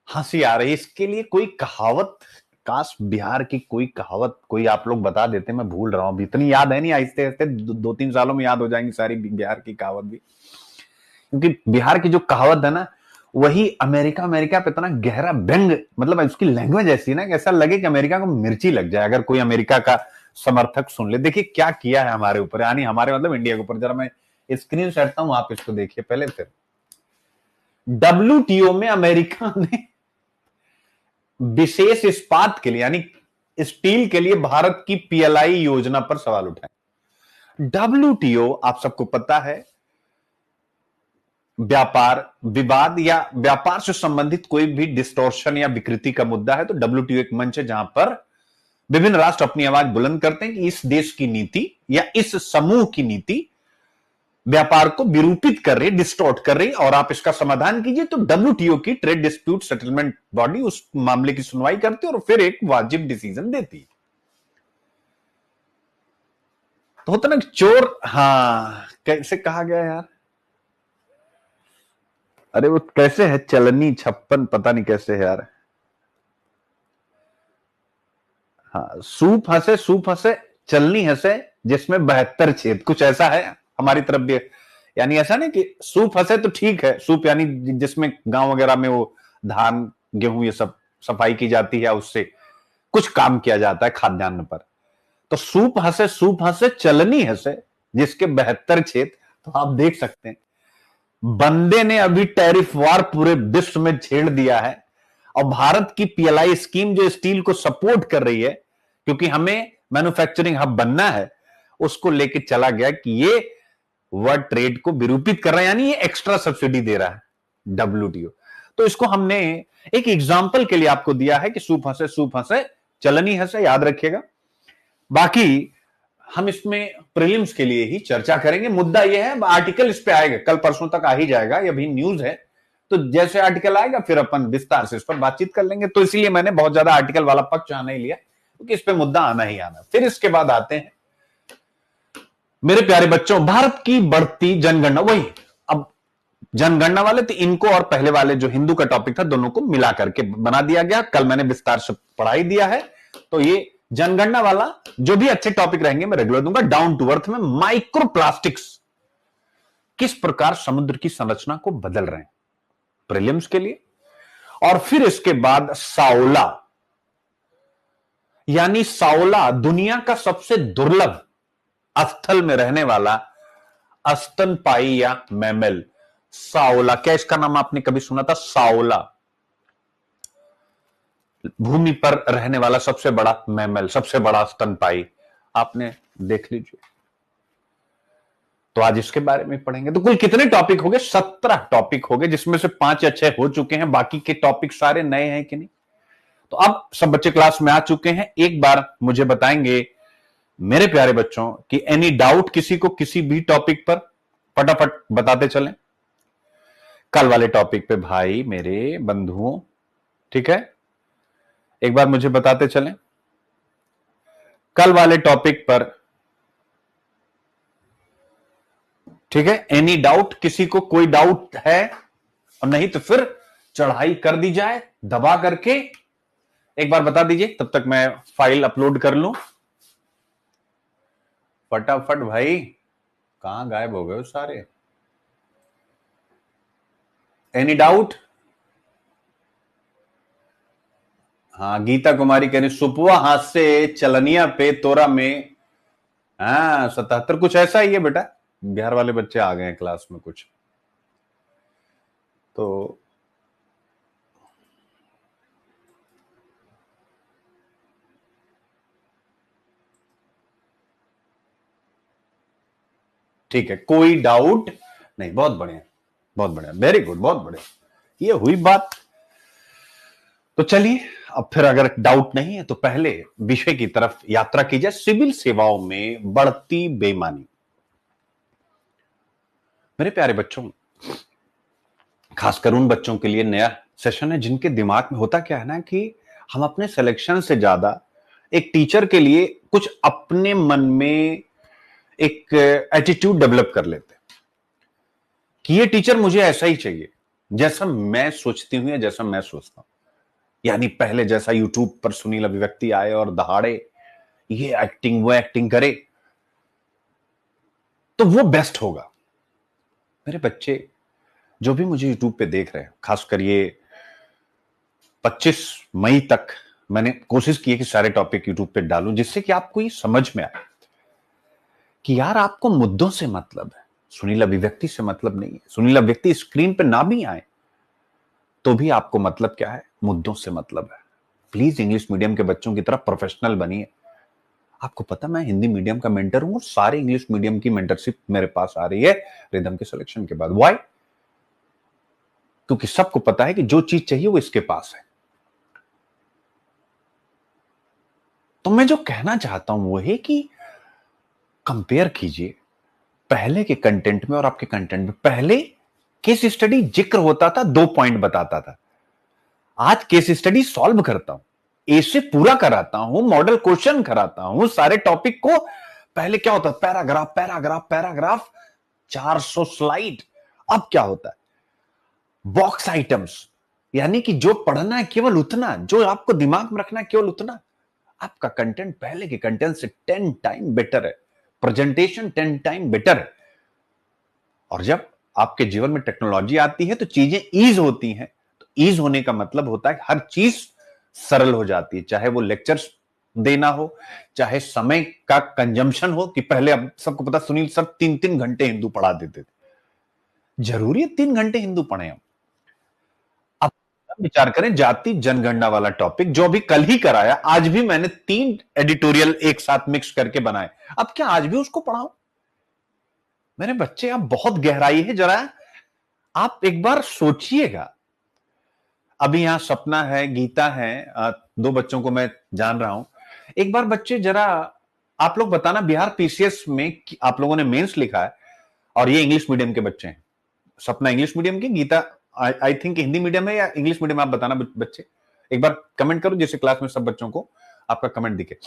हंसी आ रही है इसके लिए, कोई कहावत, काश बिहार की कोई कहावत कोई आप लोग बता देते, मैं भूल रहा हूं, इतनी याद है नहीं, आहिस्ते आहिस्ते 2-3 सालों में याद हो जाएंगी सारी बिहार की कहावत भी, क्योंकि बिहार की जो कहावत है ना, वही अमेरिका, अमेरिका पे इतना गहरा व्यंग, मतलब उसकी लैंग्वेज ऐसी ना कि ऐसा लगे कि अमेरिका को मिर्ची लग जाए अगर कोई अमेरिका का समर्थक सुन ले। देखिए क्या किया है हमारे ऊपर, यानी हमारे मतलब इंडिया के ऊपर। जरा मैं स्क्रीन हटता हूं, आप इसको देखिए पहले। फिर डब्ल्यूटीओ में अमेरिका ने विशेष इस्पात के लिए, यानी स्टील के लिए भारत की पीएलआई योजना पर सवाल उठाए। डब्ल्यूटीओ आप सबको पता है व्यापार विवाद या व्यापार से संबंधित कोई भी डिस्टोर्शन या विकृति का मुद्दा है तो डब्ल्यूटीओ एक मंच है जहां पर विभिन्न राष्ट्र अपनी आवाज बुलंद करते हैं कि इस देश की नीति या इस समूह की नीति व्यापार को विरूपित कर रही है, डिस्टॉर्ट कर रही है और आप इसका समाधान कीजिए। तो डब्ल्यूटीओ की ट्रेड डिस्प्यूट सेटलमेंट बॉडी उस मामले की सुनवाई करती है और फिर एक वाजिब डिसीजन देती है। तो होता ना चोर, हाँ कैसे कहा गया यार, अरे वो कैसे है, चलनी 56 पता नहीं कैसे है यार। हाँ, सूप हंसे चलनी हंसे जिसमें 72 छेद, कुछ ऐसा है हमारी तरफ भी। यानी ऐसा नहीं कि सूप हंसे तो ठीक है, सूप यानी जिसमें गांव वगैरह में वो धान गेहूं ये सब सफाई की जाती है, उससे कुछ काम किया जाता है खाद्यान्न पर। तो सूप हंसे चलनी हंसे जिसके 72 छेद। तो आप देख सकते हैं बंदे ने अभी टैरिफ वार पूरे विश्व में छेड़ दिया है और भारत की पीएलआई स्कीम जो स्टील को सपोर्ट कर रही है क्योंकि हमें मैन्युफैक्चरिंग हब बनना है, उसको लेके चला गया कि ये वर्ल्ड ट्रेड को विरूपित कर रहा है, यानी ये एक्स्ट्रा सब्सिडी दे रहा है डब्ल्यूटीओ। तो इसको हमने एक एग्जांपल के लिए आपको दिया है कि सूप हंसे चलनी हंसे, याद रखिएगा। बाकी हम इसमें प्रीलिम्स के लिए ही चर्चा करेंगे। मुद्दा यह है, आर्टिकल इस पे आएगा, कल परसों तक आ ही जाएगा, ये भी न्यूज है। तो जैसे आर्टिकल आएगा फिर अपन विस्तार से इस पर बातचीत कर लेंगे। तो इसलिए मैंने बहुत ज्यादा आर्टिकल वाला पक्ष आना ही लिया क्योंकि इस पे मुद्दा आना ही आना। फिर इसके बाद आते हैं मेरे प्यारे बच्चों, भारत की बढ़ती जनगणना। वही अब जनगणना वाले तो इनको और पहले वाले जो हिंदू का टॉपिक था दोनों को मिला करके बना दिया गया, कल मैंने विस्तार से पढ़ाई दिया है। तो ये जनगणना वाला जो भी अच्छे टॉपिक रहेंगे मैं रेगुलर दूंगा। डाउन टू अर्थ में माइक्रो प्लास्टिक्स किस प्रकार समुद्र की संरचना को बदल रहे हैं, प्रीलिम्स के लिए। और फिर इसके बाद साओला, यानी साओला दुनिया का सबसे दुर्लभ स्थल में रहने वाला स्तनपाई या मैमल। साओला, क्या इसका नाम आपने कभी सुना था? साओला भूमि पर रहने वाला सबसे बड़ा मैमल, सबसे बड़ा स्तनपाई, आपने देख लीजिए। तो आज इसके बारे में पढ़ेंगे। तो कुल कितने टॉपिक हो गए? 17 टॉपिक हो गए, जिसमें से 5 या 6 हो चुके हैं, बाकी के टॉपिक सारे नए हैं कि नहीं। तो अब सब बच्चे क्लास में आ चुके हैं। एक बार मुझे बताएंगे मेरे प्यारे बच्चों कि एनी डाउट किसी को किसी भी टॉपिक पर, फटाफट बताते चलें। कल वाले टॉपिक पे भाई मेरे बंधुओं, ठीक है, एक बार मुझे बताते चलें कल वाले टॉपिक पर, ठीक है। एनी डाउट, किसी को कोई डाउट है? और नहीं तो फिर चढ़ाई कर दी जाए दबा करके, एक बार बता दीजिए, तब तक मैं फाइल अपलोड कर लूं फटाफट। भाई कहां गायब हो गए सारे? Any doubt? हाँ, गीता कुमारी कह रही सुपुआ हाथ से चलनिया पे तोरा में। हाँ 77 कुछ ऐसा ही है बेटा। बिहार वाले बच्चे आ गए हैं क्लास में कुछ। तो ठीक है, कोई डाउट नहीं। बहुत बढ़िया, बहुत बढ़िया, वेरी गुड, बहुत बढ़िया, ये हुई बात। तो चलिए अब फिर अगर डाउट नहीं है तो पहले विषय की तरफ यात्रा की जाए। सिविल सेवाओं में बढ़ती बेईमानी। मेरे प्यारे बच्चों, खासकर उन बच्चों के लिए नया सेशन है जिनके दिमाग में होता क्या है ना कि हम अपने सिलेक्शन से ज्यादा एक टीचर के लिए कुछ अपने मन में एक एटीट्यूड डेवलप कर लेते हैं कि ये टीचर मुझे ऐसा ही चाहिए जैसा मैं सोचती हूं या जैसा मैं सोचता हूं। यानी पहले जैसा यूट्यूब पर सुनील अभिव्यक्ति आए और दहाड़े ये एक्टिंग वो एक्टिंग करे तो वो बेस्ट होगा। मेरे बच्चे जो भी मुझे यूट्यूब पे देख रहे हैं, खासकर ये 25 मई तक मैंने कोशिश की है कि सारे टॉपिक यूट्यूब पे डालूं जिससे कि आपको ये समझ में आए कि यार आपको मुद्दों से मतलब है, सुनील अभिव्यक्ति से मतलब नहीं है। सुनील अभिव्यक्ति स्क्रीन पे ना भी आए तो भी आपको मतलब क्या है? मुद्दों से मतलब है। प्लीज इंग्लिश मीडियम के बच्चों की तरफ प्रोफेशनल बनिए। आपको पता मैं हिंदी मीडियम का मेंटर हूं और सारे इंग्लिश मीडियम की मेंटरशिप मेरे पास आ रही है रिदम के सिलेक्शन के बाद। व्हाई? क्योंकि सबको पता है कि जो चीज चाहिए वो इसके पास है। तो मैं जो कहना चाहता हूं वो है कि कंपेयर कीजिए पहले के कंटेंट में और आपके कंटेंट में। पहले केस स्टडी जिक्र होता था, 2 पॉइंट बताता था। आज केस स्टडी सॉल्व करता हूं, ए से पूरा कराता हूं, मॉडल क्वेश्चन कराता हूं, सारे टॉपिक को। पहले क्या होता, पैराग्राफ पैराग्राफ पैराग्राफ, 400 स्लाइड। अब क्या होता है, बॉक्स आइटम्स, यानी कि जो पढ़ना है केवल उतना, जो आपको दिमाग में रखना है केवल उतना। आपका कंटेंट पहले के कंटेंट से 10 टाइम बेटर है, प्रेजेंटेशन 10 टाइम बेटर है। और जब आपके जीवन में टेक्नोलॉजी आती है तो चीजें ईज होती हैं। तो ईज होने का मतलब होता है हर चीज सरल हो जाती है, चाहे वो लेक्चर्स देना हो, चाहे समय का कंजम्पशन हो। कि पहले अब सबको पता, सुनील सर 3-3 घंटे हिंदू पढ़ा देते थे। जरूरी है 3 घंटे हिंदू पढ़े हम? अब विचार करें, जाति जनगणना वाला टॉपिक जो अभी कल ही कराया, आज भी मैंने 3 एडिटोरियल एक साथ मिक्स करके बनाए। अब क्या आज भी उसको पढ़ाऊं? मेरे बच्चे, अब बहुत गहराई है, जरा आप एक बार सोचिएगा। अभी यहां सपना है, गीता है, 2 बच्चों को मैं जान रहा हूं। एक बार बच्चे जरा आप लोग बताना, बिहार पीसीएस में आप लोगों ने मेंस लिखा है और ये इंग्लिश मीडियम के बच्चे हैं। सपना इंग्लिश मीडियम की, Geeta I think Hindi medium है या इंग्लिश मीडियम, आप बताना बच्चे। एक बार कमेंट करो जैसे क्लास में सब बच्चों को आपका कमेंट दिखे।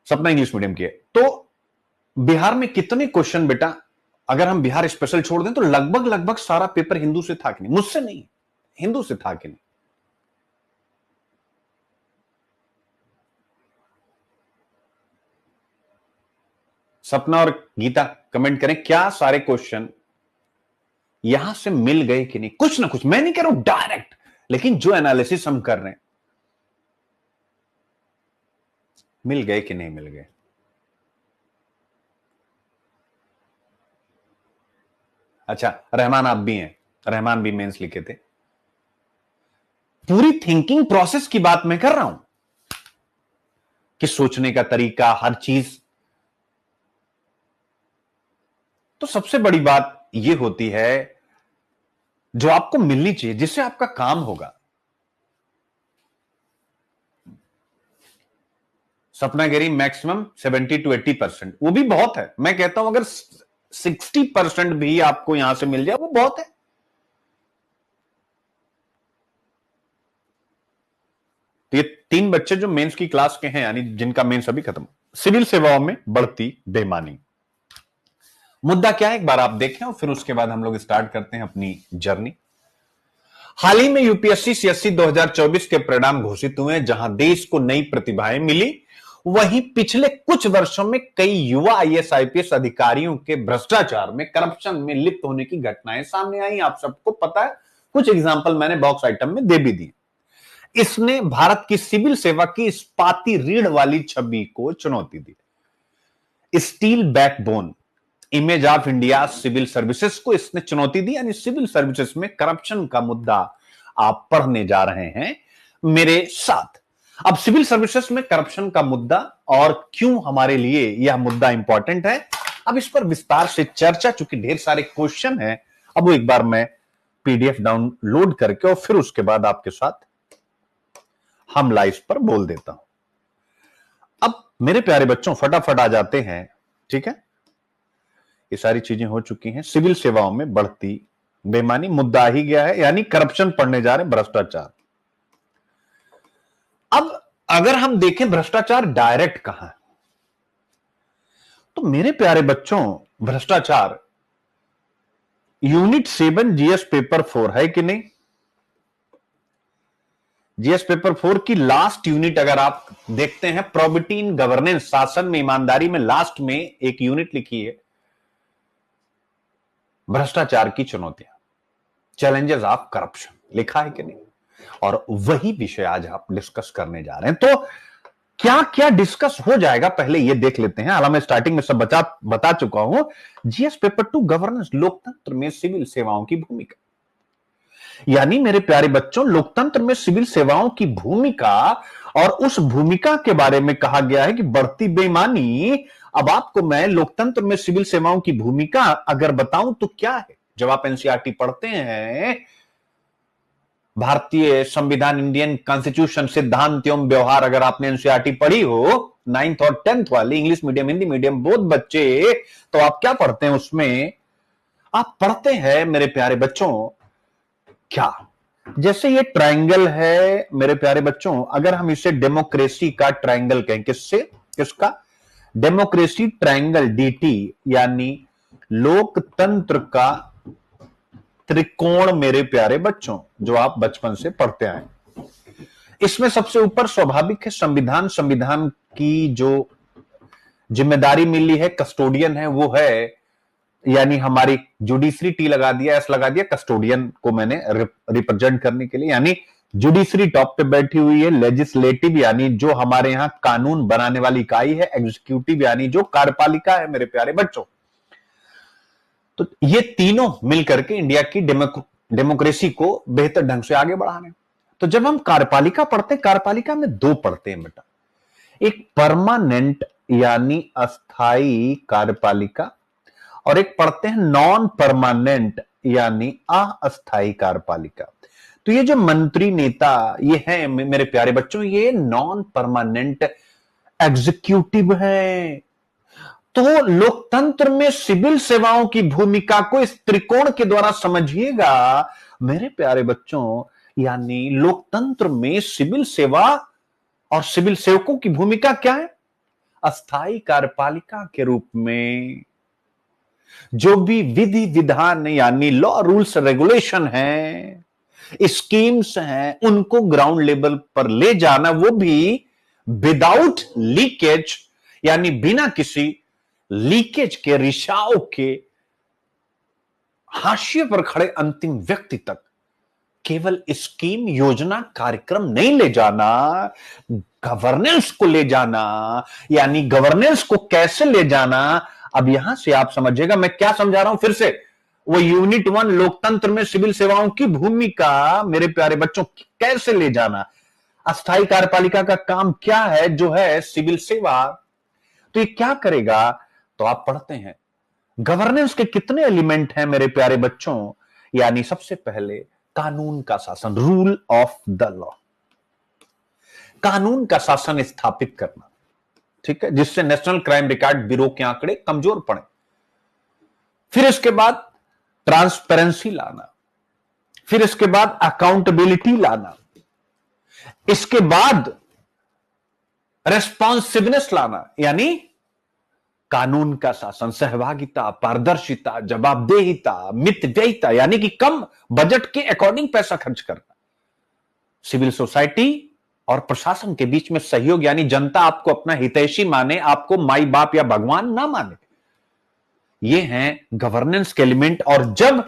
सपना इंग्लिश मीडियम की है। तो बिहार में कितने क्वेश्चन बेटा, अगर हम बिहार स्पेशल छोड़ दें तो लगभग लगभग सारा पेपर हिंदू से था कि नहीं? मुझसे नहीं, हिंदू से था कि नहीं? सपना और गीता कमेंट करें, क्या सारे क्वेश्चन यहां से मिल गए कि नहीं? कुछ ना कुछ, मैं नहीं कह रहा हूं डायरेक्ट, लेकिन जो एनालिसिस हम कर रहे हैं, मिल गए कि नहीं मिल गए? अच्छा, रहमान आप भी हैं, रहमान भी मेंस लिखे थे। पूरी थिंकिंग प्रोसेस की बात मैं कर रहा हूं कि सोचने का तरीका, हर चीज। तो सबसे बड़ी बात यह होती है जो आपको मिलनी चाहिए, जिससे आपका काम होगा। सपना गिरी मैक्सिमम 70 to 80%, वो भी बहुत है। मैं कहता हूं अगर 60% भी आपको यहां से मिल जाए वो बहुत है। तो ये 3 बच्चे जो मेंस की क्लास के हैं, यानी जिनका मेंस अभी खत्म। सिविल सेवाओं में बढ़ती बेईमानी, मुद्दा क्या है एक बार आप देखें और फिर उसके बाद हम लोग स्टार्ट करते हैं अपनी जर्नी। हाल ही में यूपीएससी सीएससी 2024 के परिणाम घोषित हुए, जहां देश को नई प्रतिभाएं मिली। वहीं पिछले कुछ वर्षों में कई युवा आईएएस आईपीएस अधिकारियों के भ्रष्टाचार में, करप्शन में लिप्त होने की घटनाएं सामने आई। आप सबको पता है, कुछ एग्जाम्पल मैंने बॉक्स आइटम में दे भी दिए। इसने भारत की सिविल सेवा की इस्पाती रीढ़ वाली छवि को चुनौती दी। Steel backbone image of India civil services को इसने चुनौती दी, यानी सिविल सर्विसेज में करप्शन का मुद्दा आप पढ़ने जा रहे हैं मेरे साथ। अब सिविल सर्विसेज में करप्शन का मुद्दा और क्यों हमारे लिए यह मुद्दा इंपॉर्टेंट है, अब इस पर विस्तार से चर्चा, चूंकि ढेर सारे क्वेश्चन हैं। अब वो एक बार मैं पीडीएफ डाउनलोड करके और फिर उसके बाद आपके साथ हम लाइव पर बोल देता हूं। अब मेरे प्यारे बच्चों, फटाफट आ जाते हैं, ठीक है? ये सारी चीजें हो चुकी हैं। सिविल सेवाओं में बढ़ती बेईमानी, मुद्दा ही गया है, यानी करप्शन पढ़ने जा रहे हैं, भ्रष्टाचार। अब अगर हम देखें भ्रष्टाचार डायरेक्ट कहां है, तो मेरे प्यारे बच्चों, भ्रष्टाचार यूनिट 7 जीएस पेपर 4 है कि नहीं? जीएस पेपर 4 की लास्ट यूनिट अगर आप देखते हैं, प्रोबिटी इन गवर्नेंस, शासन में ईमानदारी में, लास्ट में एक यूनिट लिखी है, भ्रष्टाचार की चुनौतियां, चैलेंजेस ऑफ करप्शन, लिखा है कि नहीं? और वही विषय आज आप डिस्कस करने जा रहे हैं। तो क्या क्या डिस्कस हो जाएगा, पहले ये देख लेते हैं। हालांकि मैं स्टार्टिंग में सब बता चुका हूं। जीएस पेपर 2 गवर्नेंस, लोकतंत्र में सिविल सेवाओं की भूमिका, यानी मेरे प्यारे बच्चों, लोकतंत्र में सिविल सेवाओं की भूमिका, और उस भूमिका के बारे में कहा गया है कि बढ़ती बेईमानी। अब आपको मैं लोकतंत्र में सिविल सेवाओं की भूमिका अगर बताऊं तो क्या है, जब आप एनसीईआरटी पढ़ते हैं, भारतीय संविधान, इंडियन कॉन्स्टिट्यूशन, सिद्धांत एवं व्यवहार, अगर आपने एनसीईआरटी पढ़ी हो 9th और 10th वाली, English medium Hindi medium both बच्चे, तो आप क्या पढ़ते हैं उसमें? आप पढ़ते हैं मेरे प्यारे बच्चों, क्या जैसे ये ट्रायंगल है मेरे प्यारे बच्चों, अगर हम इसे डेमोक्रेसी का ट्रायंगल कहें, किसका? डेमोक्रेसी ट्रायंगल, डीटी, यानी लोकतंत्र का त्रिकोण मेरे प्यारे बच्चों, जो आप बचपन से पढ़ते आए। इसमें सबसे ऊपर स्वाभाविक है संविधान। संविधान की जो जिम्मेदारी मिली है, कस्टोडियन है, वो है, यानी हमारी जुडिशरी, टी लगा दिया, एस लगा दिया, कस्टोडियन को मैंने रिप्रेजेंट करने के लिए, यानी जुडिशरी टॉप पे बैठी हुई है, लेजिस्लेटिव यानी जो हमारे यहां कानून बनाने वाली इकाई है, एग्जीक्यूटिव यानी जो कार्यपालिका है मेरे प्यारे बच्चों। तो ये तीनों मिलकर के इंडिया की डेमोक्रेसी को बेहतर ढंग से आगे बढ़ाने। तो जब हम कार्यपालिका पढ़ते हैं, कार्यपालिका में दो पढ़ते हैं बेटा, एक परमानेंट यानी अस्थाई कार्यपालिका, और एक पढ़ते हैं नॉन परमानेंट यानी अस्थाई कार्यपालिका। तो ये जो मंत्री नेता ये हैं मेरे प्यारे बच्चों, ये नॉन परमानेंट एग्जीक्यूटिव है। तो लोकतंत्र में सिविल सेवाओं की भूमिका को इस त्रिकोण के द्वारा समझिएगा मेरे प्यारे बच्चों, यानी लोकतंत्र में सिविल सेवा और सिविल सेवकों की भूमिका क्या है? अस्थाई कार्यपालिका के रूप में जो भी विधि विधान यानी लॉ, रूल्स, रेगुलेशन है, स्कीम्स हैं, उनको ग्राउंड लेवल पर ले जाना, वो भी विदाउट लीकेज, यानी बिना किसी लीकेज के, रिसाव के, हाशिए पर खड़े अंतिम व्यक्ति तक केवल स्कीम, योजना, कार्यक्रम नहीं ले जाना, गवर्नेंस को ले जाना, यानी गवर्नेंस को कैसे ले जाना। अब यहां से आप समझिएगा मैं क्या समझा रहा हूं फिर से, वो यूनिट 1 लोकतंत्र में सिविल सेवाओं की भूमिका मेरे प्यारे बच्चों कैसे ले जाना, अस्थाई कार्यपालिका का काम क्या है, जो है सिविल सेवा। तो ये क्या करेगा? तो आप पढ़ते हैं गवर्नेंस के कितने एलिमेंट हैं मेरे प्यारे बच्चों, यानी सबसे पहले कानून का शासन, रूल ऑफ द लॉ, कानून का शासन स्थापित करना, ठीक है, जिससे नेशनल क्राइम रिकॉर्ड ब्यूरो के आंकड़े कमजोर पड़े। फिर इसके बाद ट्रांसपेरेंसी लाना, फिर इसके बाद अकाउंटेबिलिटी लाना, इसके बाद रेस्पॉन्सिवनेस लाना, यानी कानून का शासन, सहभागिता, पारदर्शिता, जवाबदेहिता, मितव्ययिता, यानी कि कम बजट के अकॉर्डिंग पैसा खर्च करना, सिविल सोसाइटी और प्रशासन के बीच में सहयोग, यानी जनता आपको अपना हितैषी माने, आपको माई बाप या भगवान ना माने। ये हैं गवर्नेंस के एलिमेंट। और जब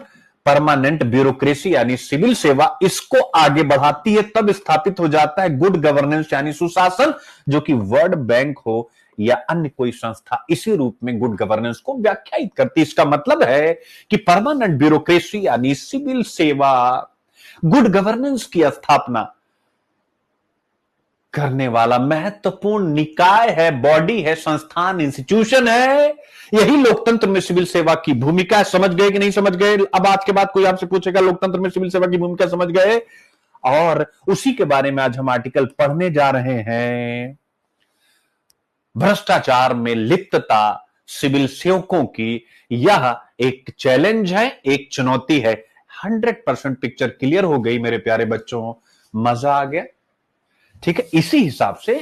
परमानेंट ब्यूरोक्रेसी यानी सिविल सेवा इसको आगे बढ़ाती है, तब स्थापित हो जाता है गुड गवर्नेंस यानी सुशासन, जो कि वर्ल्ड बैंक हो या अन्य कोई संस्था इसी रूप में गुड गवर्नेंस को व्याख्यायित करती है। इसका मतलब है कि परमानेंट ब्यूरोक्रेसी यानी सिविल सेवा गुड गवर्नेंस की स्थापना करने वाला महत्वपूर्ण निकाय है, बॉडी है, संस्थान, इंस्टीट्यूशन है। यही लोकतंत्र में सिविल सेवा की भूमिका है। समझ गए कि नहीं समझ गए? अब आज के बाद कोई आपसे पूछेगा लोकतंत्र में सिविल सेवा की भूमिका समझ गए? और उसी के बारे में आज हम आर्टिकल पढ़ने जा रहे हैं। भ्रष्टाचार में लिप्तता सिविल सेवकों की यह एक चैलेंज है, एक चुनौती है। 100% पिक्चर क्लियर हो गई मेरे प्यारे बच्चों, मजा आ गया? ठीक है, इसी हिसाब से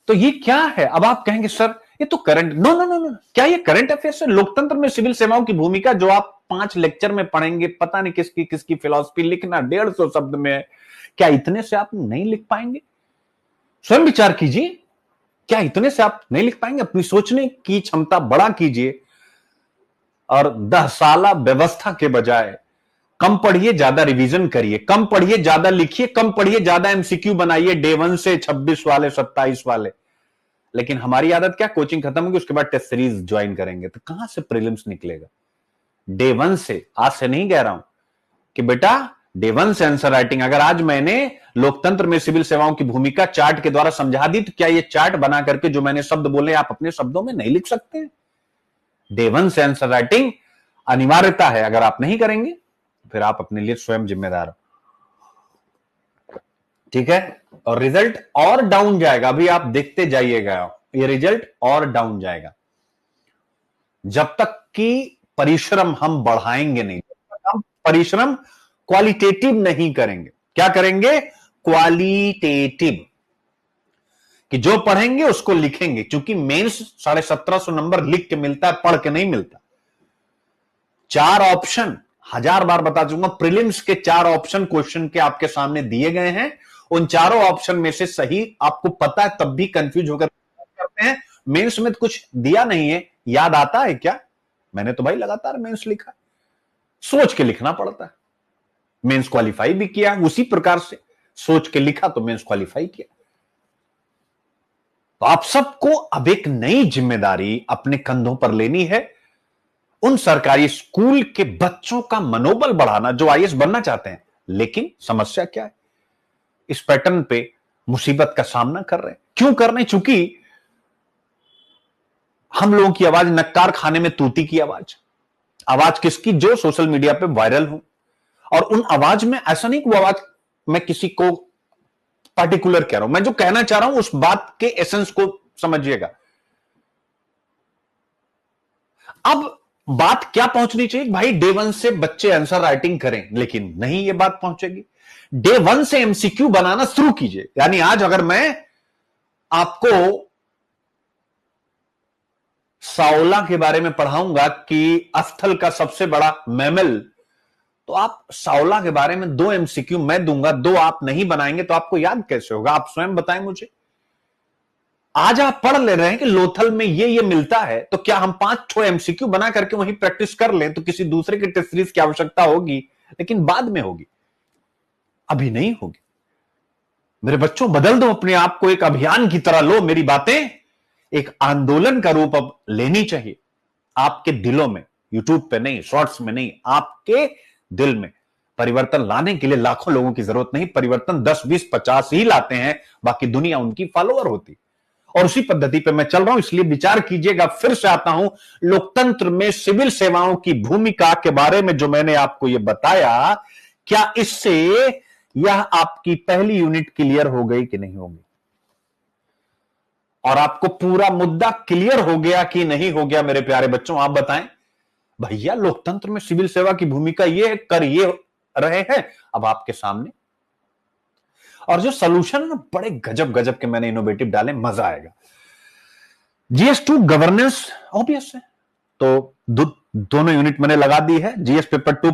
तो ये क्या है? अब आप कहेंगे सर ये तो current, no no no no, क्या ये करंट अफेयर्स है? लोकतंत्र में सिविल सेवाओं की भूमिका जो आप 5 लेक्चर में पढ़ेंगे, पता नहीं किसकी किसकी फिलॉसफी, लिखना 150 शब्द में, क्या इतने से आप नहीं लिख पाएंगे? स्वयं विचार कीजिए, क्या इतने से आप नहीं लिख पाएंगे? अपनी सोचने की क्षमता बड़ा कीजिए और 10 साला व्यवस्था के बजाय कम पढ़िए, ज्यादा रिवीजन करिए, कम पढ़िए, ज्यादा लिखिए, कम पढ़िए, ज्यादा एमसीक्यू बनाइए, डे 1 से 26 वाले, 27 वाले। लेकिन हमारी आदत क्या, कोचिंग खत्म होगी उसके बाद टेस्ट सीरीज ज्वाइन करेंगे, तो कहां से प्रीलिम्स निकलेगा? डे 1 से, आज से नहीं कह रहा हूं कि बेटा डे 1 से आंसर राइटिंग। अगर आज मैंने लोकतंत्र में सिविल सेवाओं की भूमिका चार्ट के द्वारा समझा दी, तो क्या ये चार्ट बना करके जो मैंने शब्द बोले आप अपने शब्दों में नहीं लिख सकते? डे 1 से आंसर राइटिंग अनिवार्यता है। अगर आप नहीं करेंगे फिर आप अपने लिए स्वयं जिम्मेदार हो, ठीक है। और रिजल्ट और डाउन जाएगा। अभी आप देखते जाइएगा, ये रिजल्ट और डाउन जाएगा जब तक कि परिश्रम हम बढ़ाएंगे नहीं, जब तक हम परिश्रम क्वालिटेटिव नहीं करेंगे। क्या करेंगे? क्वालिटेटिव, कि जो पढ़ेंगे उसको लिखेंगे, क्योंकि मेंस 1750 नंबर लिख के मिलता है, पढ़ के नहीं मिलता। 4 ऑप्शन, 1000 बार बता दूंगा, प्रीलिम्स के 4 ऑप्शन क्वेश्चन के आपके सामने दिए गए हैं। उन चारों ऑप्शन में से सही आपको पता है तब भी कंफ्यूज होकर करते हैं। मेंस में तो कुछ दिया नहीं है, याद आता है क्या? मैंने तो भाई लगातार मेंस लिखा, सोच के लिखना पड़ता है। मेंस क्वालिफाई भी किया उसी प्रकार से, सोच के लिखा तो मेंस क्वालिफाई किया। तो आप सबको अब एक नई जिम्मेदारी अपने कंधों पर लेनी है, उन सरकारी स्कूल के बच्चों का मनोबल बढ़ाना जो आईएएस बनना चाहते हैं। लेकिन समस्या क्या है? इस पैटर्न पे मुसीबत का सामना कर रहे हैं। क्यों कर रहे हैं? चूंकि हम लोगों की आवाज नक्कार खाने में तूती की आवाज, आवाज किसकी? जो सोशल मीडिया पे वायरल हो। और उन आवाज में ऐसा नहीं कि वो आवाज मैं किसी को पार्टिकुलर कह रहा हूं, मैं जो कहना चाह रहा हूं उस बात के एसेंस को समझिएगा। अब बात क्या पहुंचनी चाहिए? भाई डे 1 से बच्चे आंसर राइटिंग करें, लेकिन नहीं, ये बात पहुंचेगी। डे 1 से एमसीक्यू बनाना शुरू कीजिए। यानी आज अगर मैं आपको साओला के बारे में पढ़ाऊंगा कि स्थल का सबसे बड़ा मैमल, तो आप साओला के बारे में 2 एमसीक्यू मैं दूंगा, 2 आप नहीं बनाएंगे तो आपको याद कैसे होगा? आप स्वयं बताएं मुझे। आज आप पढ़ ले रहे हैं कि लोथल में ये मिलता है, तो क्या हम 5-6 एमसीक्यू बना करके वहीं प्रैक्टिस कर लें तो किसी दूसरे के टेस्ट सीरीज की आवश्यकता होगी, लेकिन बाद में होगी, अभी नहीं होगी। मेरे बच्चों, बदल दो अपने आप को, एक अभियान की तरह लो मेरी बातें, एक आंदोलन का रूप अब लेनी चाहिए आपके दिलों में। यूट्यूब पे नहीं, शॉर्ट्स में नहीं, आपके दिल में। परिवर्तन लाने के लिए लाखों लोगों की जरूरत नहीं, परिवर्तन 10, 20, 50 ही लाते हैं, बाकी दुनिया उनकी फॉलोअर होती। और उसी पद्धति पे मैं चल रहा हूं, इसलिए विचार कीजिएगा। फिर से आता हूं, लोकतंत्र में सिविल सेवाओं की भूमिका के बारे में जो मैंने आपको यह बताया, क्या इससे यह आपकी पहली यूनिट क्लियर हो गई कि नहीं होगी? और आपको पूरा मुद्दा क्लियर हो गया कि नहीं हो गया? मेरे प्यारे बच्चों, आप बताएं। भैया लोकतंत्र में सिविल सेवा की भूमिका ये है, कर ये रहे हैं अब आपके सामने। और जो सोल्यूशन ना बड़े गजब गजब के मैंने इनोवेटिव डाले, मजा आएगा। जीएस2 गवर्नेंस ऑब्वियस है, तो दोनों यूनिट मैंने लगा दी है। जीएस पेपर 2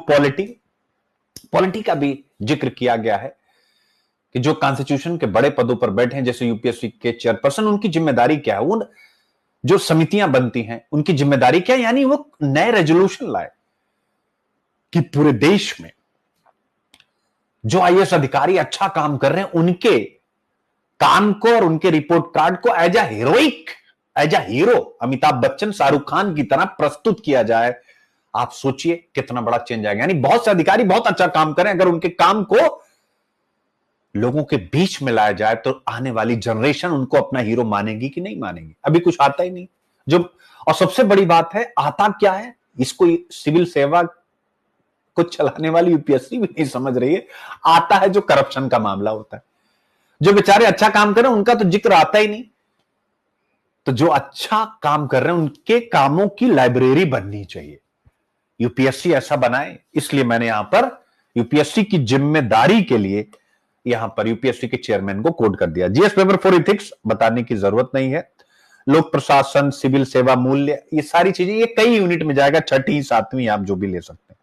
पॉलिटी का भी जिक्र किया गया है कि जो कॉन्स्टिट्यूशन के बड़े पदों पर बैठे हैं, जैसे यूपीएससी के चेयरपर्सन, उनकी जिम्मेदारी क्या है? उन जो समितियां बनती हैं उनकी जिम्मेदारी क्या है? यानी वो नए रेजोल्यूशन लाए कि पूरे देश में जो आईएएस अधिकारी अच्छा काम कर रहे हैं उनके काम को और उनके रिपोर्ट कार्ड को as a heroic, as a hero, Amitabh Bachchan, Shahrukh Khan की तरह प्रस्तुत किया जाए। आप सोचिए कितना बड़ा चेंज आएगा। यानी बहुत से अधिकारी बहुत अच्छा काम करें, अगर उनके काम को लोगों के बीच में लाया जाए तो आने वाली जनरेशन उनको अपना हीरो मानेगी कि नहीं मानेगी? अभी कुछ आता ही नहीं जो। और सबसे बड़ी बात है, आता क्या है इसको सिविल सेवा को चलाने वाली यूपीएससी भी नहीं समझ रही है। आता है जो करप्शन का मामला होता है। जो बेचारे अच्छा काम कर रहे हैं उनका तो जिक्र आता ही नहीं। तो जो अच्छा काम कर रहे हैं उनके कामों की लाइब्रेरी बननी चाहिए, यूपीएससी ऐसा बनाए। इसलिए मैंने यहां पर यूपीएससी की जिम्मेदारी के लिए यहां पर यूपीएससी के चेयरमैन को कोड कर दिया। जीएस पेपर 4 इथिक्स बताने की जरूरत नहीं है। लोक प्रशासन, सिविल सेवा मूल्य, ये सारी चीजें ये कई यूनिट में जाएगा, 6वीं 7वीं आप जो भी ले सकते हैं।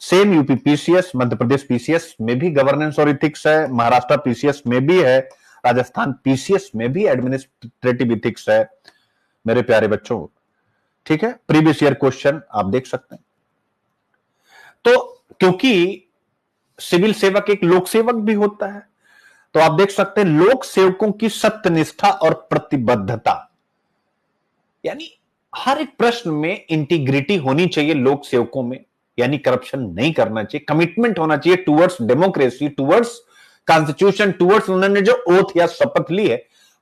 Same UP PCS, Madhya Pradesh PCS में भी गवर्नेंस और इथिक्स है, महाराष्ट्र पीसीएस में भी है, राजस्थान पीसीएस में भी एडमिनिस्ट्रेटिव इथिक्स है मेरे प्यारे बच्चों। ठीक है, प्रीवियस ईयर क्वेश्चन आप देख सकते हैं। तो क्योंकि सिविल सेवक एक लोक सेवक भी होता है, तो आप देख सकते हैं लोक सेवकों की सत्यनिष्ठा और प्रतिबद्धता, यानी हर एक प्रश्न में इंटीग्रिटी होनी चाहिए लोक सेवकों में, यानी करप्शन नहीं करना चाहिए, कमिटमेंट होना चाहिए towards democracy, towards constitution, towards उन्होंने जो ओथ या शपथ ली है।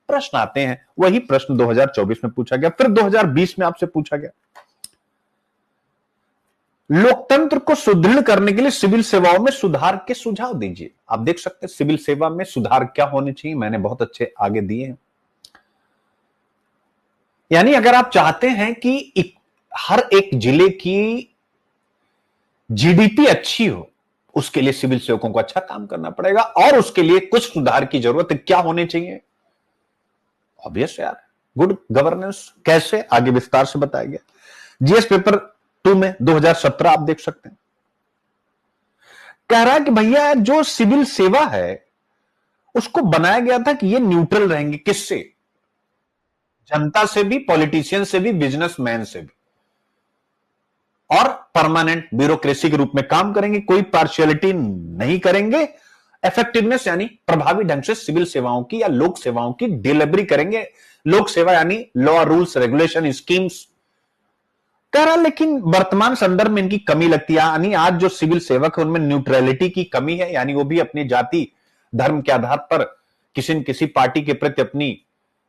प्रश्न आते हैं, वही प्रश्न 2024 में पूछा गया, फिर 2020 में आपसे पूछा गया। लोकतंत्र को सुदृढ़ करने के लिए सिविल सेवाओं में सुधार के सुझाव दीजिए। आप देख सकते हैं सिविल सेवा में सुधार क्या होने चाहिए, मैंने बहुत अच्छे आगे दिए हैं। यानी अगर आप चाहते हैं कि हर एक जिले की जीडीपी अच्छी हो, उसके लिए सिविल सेवकों को अच्छा काम करना पड़ेगा और उसके लिए कुछ सुधार की जरूरत है। क्या होने चाहिए? ऑब्वियस यार, गुड गवर्नेंस। कैसे? आगे विस्तार से बताया गया। जीएस पेपर 2 में 2017 आप देख सकते हैं, कह रहा है कि भैया जो सिविल सेवा है उसको बनाया गया था कि ये न्यूट्रल रहेंगे। किससे? जनता से भी, पॉलिटिशियन से भी, बिजनेसमैन से भी, और परमानेंट ब्यूरोक्रेसी के रूप में काम करेंगे, कोई पार्शियलिटी नहीं करेंगे। इफेक्टिवनेस यानी प्रभावी ढंग से सिविल सेवाओं की या लोक सेवाओं की डिलीवरी करेंगे। लोक सेवा यानी लॉ, रूल्स, रेगुलेशन, स्कीम्स। कह रहा लेकिन वर्तमान संदर्भ में इनकी कमी लगती है। यानी आज जो सिविल सेवक है उनमें न्यूट्रलिटी की कमी है, यानी वो भी अपनी जाति धर्म के आधार पर किसी न किसी पार्टी के प्रति अपनी,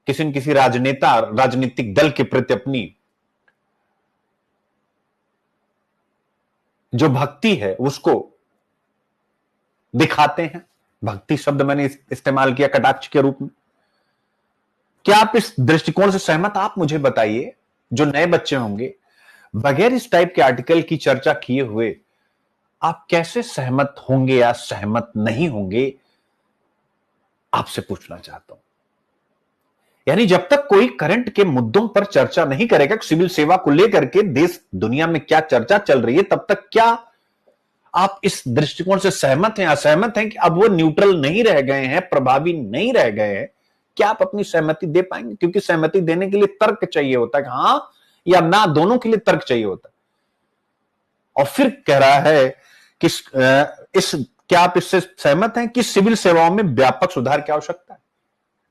किसी न किसी राजनेता राजनीतिक दल के प्रति अपनी जो भक्ति है उसको दिखाते हैं। भक्ति शब्द मैंने इस्तेमाल किया कटाक्ष के रूप में। क्या आप इस दृष्टिकोण से सहमत? आप मुझे बताइए, जो नए बच्चे होंगे, बगैर इस टाइप के आर्टिकल की चर्चा किए हुए आप कैसे सहमत होंगे या सहमत नहीं होंगे, आपसे पूछना चाहता हूं। यानी जब तक कोई करंट के मुद्दों पर चर्चा नहीं करेगा, सिविल सेवा को लेकर के देश दुनिया में क्या चर्चा चल रही है, तब तक क्या आप इस दृष्टिकोण से सहमत हैं, असहमत हैं कि अब वो न्यूट्रल नहीं रह गए हैं, प्रभावी नहीं रह गए हैं? क्या आप अपनी सहमति दे पाएंगे? क्योंकि सहमति देने के लिए तर्क चाहिए होता है, हां या ना, दोनों के लिए तर्क चाहिए होता है। और फिर कह रहा है कि क्या आप इससे सहमत हैं कि सिविल सेवाओं में व्यापक सुधार की आवश्यकता है?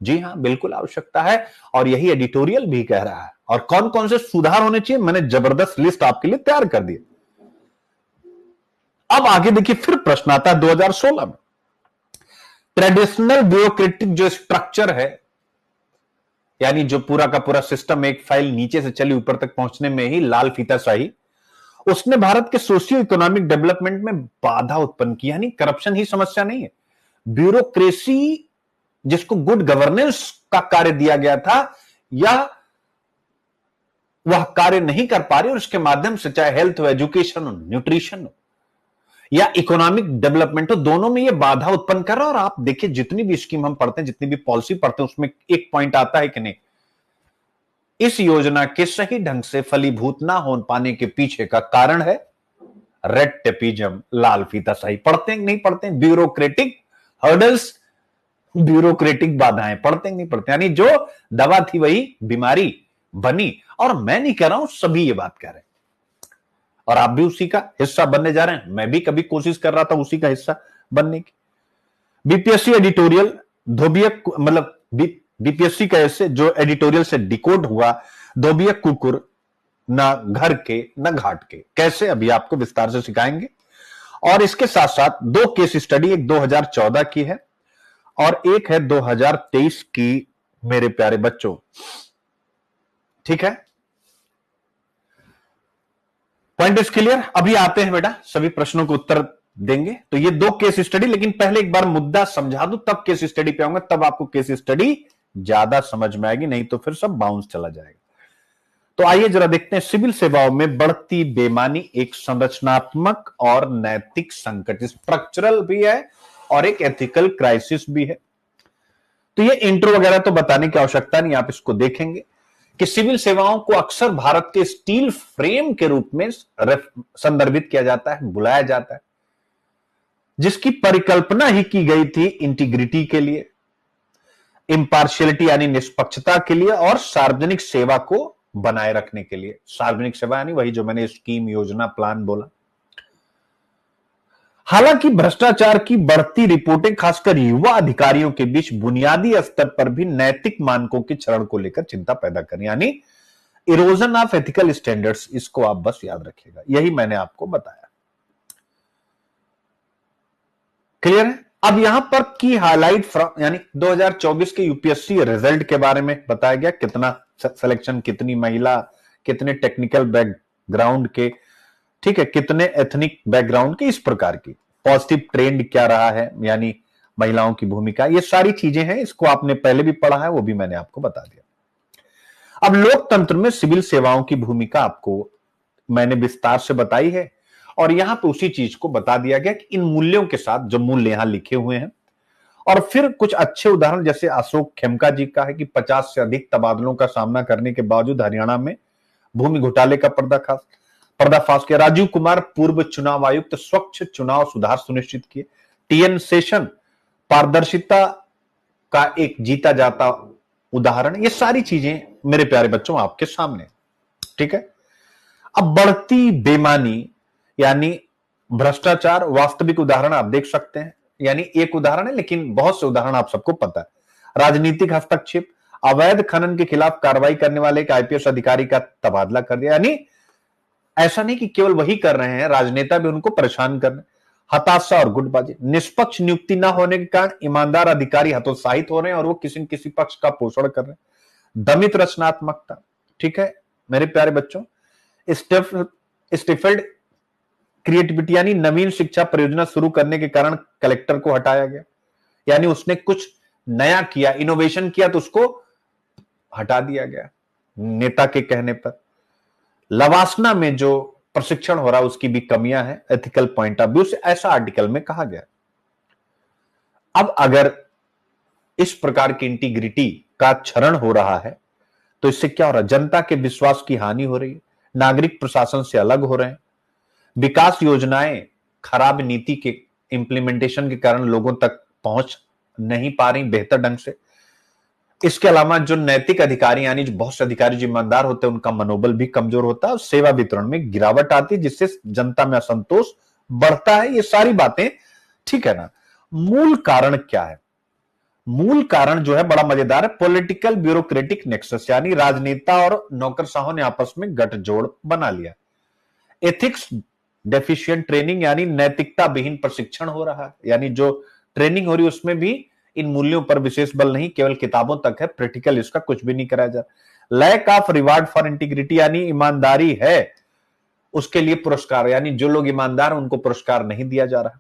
जी हां, बिल्कुल आवश्यकता है, और यही एडिटोरियल भी कह रहा है। और कौन कौन से सुधार होने चाहिए, मैंने जबरदस्त लिस्ट आपके लिए तैयार कर दी। अब आगे देखिए, फिर प्रश्न आता है 2016 में। ट्रेडिशनल ब्यूरोक्रेटिक जो स्ट्रक्चर है, यानी जो पूरा का पूरा सिस्टम एक फाइल नीचे से चली ऊपर तक पहुंचने में ही लाल फीताशाही, उसने भारत के सोशियो इकोनॉमिक डेवलपमेंट में बाधा उत्पन्न की। यानी करप्शन ही समस्या नहीं है, ब्यूरोक्रेसी जिसको गुड गवर्नेंस का कार्य दिया गया था, या वह कार्य नहीं कर पा रही, और उसके माध्यम से चाहे हेल्थ हो, एजुकेशन हो, न्यूट्रिशन हो, या इकोनॉमिक डेवलपमेंट हो, दोनों में यह बाधा उत्पन्न कर रहा है। और आप देखिए, जितनी भी स्कीम हम पढ़ते हैं, जितनी भी पॉलिसी पढ़ते हैं, उसमें एक पॉइंट आता है कि नहीं, इस योजना के सही ढंग से फलीभूत ना हो पाने के पीछे का कारण है रेड टेपिज्म, लाल फीताशाही। पढ़ते हैं नहीं पढ़ते हैं? ब्यूरोक्रेटिक हर्डल्स, ब्यूरोक्रेटिक बाधाएं, पढ़ते नहीं पढ़ते? यानी जो दवा थी वही बीमारी बनी। और मैं नहीं कह रहा हूं, सभी ये बात कह रहे हैं, और आप भी उसी का हिस्सा बनने जा रहे हैं। मैं भी कभी कोशिश कर रहा था उसी का हिस्सा बनने की। बीपीएससी एडिटोरियल धोबिया, मतलब बीपीएससी का ऐसे जो एडिटोरियल से डिकोड हुआ, धोबिया कुकुर ना घर के न घाट के, कैसे, अभी आपको विस्तार से सिखाएंगे। और इसके साथ साथ 2 केस स्टडी, एक 2014 की है और एक है 2023 की, मेरे प्यारे बच्चों। ठीक है, पॉइंट इज क्लियर? अभी आते हैं बेटा, सभी प्रश्नों को उत्तर देंगे। तो ये 2 केस स्टडी, लेकिन पहले एक बार मुद्दा समझा दूं, तब केस स्टडी पे आऊंगा, तब आपको केस स्टडी ज्यादा समझ में आएगी, नहीं तो फिर सब बाउंस चला जाएगा। तो आइए जरा देखते हैं, सिविल सेवाओं में बढ़ती बेईमानी एक संरचनात्मक और नैतिक संकट, स्ट्रक्चरल भी है और एक एथिकल क्राइसिस भी है। तो ये इंट्रो वगैरह तो बताने की आवश्यकता नहीं, आप इसको देखेंगे कि सिविल सेवाओं को अक्सर भारत के स्टील फ्रेम के रूप में संदर्भित किया जाता है, बुलाया जाता है, जिसकी परिकल्पना ही की गई थी इंटीग्रिटी के लिए, इंपार्शियलिटी यानी निष्पक्षता के लिए, और सार्वजनिक सेवा को बनाए रखने के लिए। सार्वजनिक सेवा यानी वही जो मैंने स्कीम, योजना, प्लान बोला। हालांकि भ्रष्टाचार की बढ़ती रिपोर्टें खासकर युवा अधिकारियों के बीच बुनियादी स्तर पर भी नैतिक मानकों के क्षरण को लेकर चिंता पैदा करें, यानी इरोजन ऑफ एथिकल स्टैंडर्ड्स। इसको आप बस याद रखिएगा, यही मैंने आपको बताया। क्लियर है? अब यहां पर की हाईलाइट फ्रॉम, यानी 2024 के यूपीएससी रिजल्ट के बारे में बताया गया, कितना सिलेक्शन, कितनी महिला, कितने टेक्निकल बैकग्राउंड के ठीक है, कितने एथनिक बैकग्राउंड के, इस प्रकार की पॉजिटिव ट्रेंड क्या रहा है, यानी महिलाओं की भूमिका, ये सारी चीजें हैं। इसको आपने पहले भी पढ़ा है, वो भी मैंने आपको बता दिया। अब लोकतंत्र में सिविल सेवाओं की भूमिका आपको मैंने विस्तार से बताई है, और यहां पे उसी चीज को बता दिया गया कि इन मूल्यों के साथ जो मूल्य यहां लिखे हुए हैं, और फिर कुछ अच्छे उदाहरण जैसे अशोक खेमका जी का है कि 50 से अधिक तबादलों का सामना करने के बावजूद हरियाणा में भूमि घोटाले का पर्दाफाश किया। राजीव कुमार पूर्व चुनाव आयुक्त स्वच्छ चुनाव सुधार सुनिश्चित किए। टीएन शेषन पारदर्शिता का एक जीता जाता उदाहरण। ये सारी चीजें मेरे प्यारे बच्चों आपके सामने, ठीक है। अब बढ़ती बेईमानी यानी भ्रष्टाचार, वास्तविक उदाहरण आप देख सकते हैं, यानी एक उदाहरण है लेकिन बहुत से उदाहरण आप सबको पता है। राजनीतिक हस्तक्षेप, अवैध खनन के खिलाफ कार्रवाई करने वाले एक आईपीएस अधिकारी का तबादला कर दिया, यानी ऐसा नहीं कि केवल वही कर रहे हैं, राजनेता भी उनको परेशान कर रहे हैं। हताशा और गुटबाजी, निष्पक्ष नियुक्ति न होने के कारण ईमानदार अधिकारी हतोत्साहित हो रहे हैं और वो किसी न किसी पक्ष का पोषण कर रहे हैं। दमित रचनात्मकता, ठीक है मेरे प्यारे बच्चों। स्टिफल्ड क्रिएटिविटी यानी नवीन शिक्षा परियोजना शुरू करने के कारण कलेक्टर को हटाया गया, यानी उसने कुछ नया किया, इनोवेशन किया तो उसको हटा दिया गया नेता के कहने पर। लवासना में जो प्रशिक्षण हो रहा है उसकी भी कमियां हैं एथिकल पॉइंट ऑफ व्यू से, ऐसा आर्टिकल में कहा गया। अब अगर इस प्रकार की इंटीग्रिटी का क्षरण हो रहा है तो इससे क्या हो रहा है, जनता के विश्वास की हानि हो रही है, नागरिक प्रशासन से अलग हो रहे हैं, विकास योजनाएं खराब नीति के इंप्लीमेंटेशन के कारण लोगों तक पहुंच नहीं पा रही बेहतर ढंग से। इसके अलावा जो नैतिक अधिकारी यानी जो बहुत से अधिकारी जो ईमानदार होते हैं उनका मनोबल भी कमजोर होता है और सेवा वितरण में गिरावट आती है, जिससे जनता में असंतोष बढ़ता है। ये सारी बातें ठीक है ना। मूल कारण क्या है? मूल कारण जो है बड़ा मजेदार है, पॉलिटिकल ब्यूरोक्रेटिक नेक्सस, यानी राजनेता और नौकरशाहों ने आपस में गठजोड़ बना लिया। एथिक्स डेफिशिएंट ट्रेनिंग यानी नैतिकता विहीन प्रशिक्षण हो रहा है, यानी जो ट्रेनिंग हो रही है उसमें भी इन मूल्यों पर विशेष बल नहीं, केवल किताबों तक है, प्रैक्टिकल इसका कुछ भी नहीं कराया जा रहा। Lack of reward for integrity यानी ईमानदारी है उसके लिए पुरस्कार, यानी जो लोग ईमानदार उनको पुरस्कार नहीं दिया जा रहा।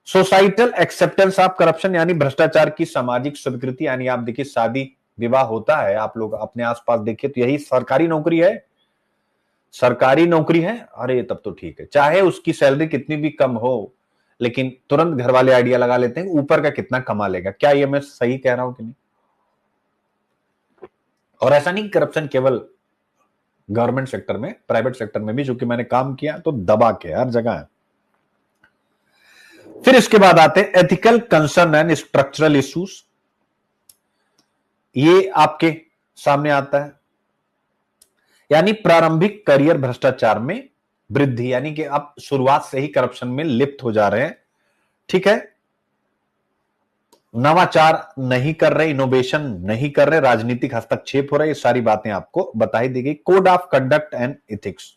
सोसाइटल एक्सेप्टेंस ऑफ करप्शन यानी भ्रष्टाचार की सामाजिक स्वीकृति, यानी आप देखिए शादी विवाह होता है, आप लोग अपने आसपास देखिए तो यही सरकारी नौकरी है, सरकारी नौकरी है, अरे तब तो ठीक है, चाहे उसकी सैलरी कितनी भी कम हो लेकिन तुरंत घर वाले आइडिया लगा लेते हैं ऊपर का कितना कमा लेगा। क्या ये मैं सही कह रहा हूं कि नहीं? और ऐसा नहीं करप्शन केवल गवर्नमेंट सेक्टर में, प्राइवेट सेक्टर में भी, चूंकि मैंने काम किया तो दबा के हर जगह है। फिर इसके बाद आते हैं ethical concern and structural issues, ये आपके सामने आता है, यानी प्रारंभिक करियर भ्रष्टाचार में वृद्धि, यानी कि आप शुरुआत से ही करप्शन में लिप्त हो जा रहे हैं, ठीक है, नवाचार नहीं कर रहे, इनोवेशन नहीं कर रहे, राजनीतिक हस्तक्षेप हो रहा है, ये सारी बातें आपको बताई दी गई। Code of conduct and ethics,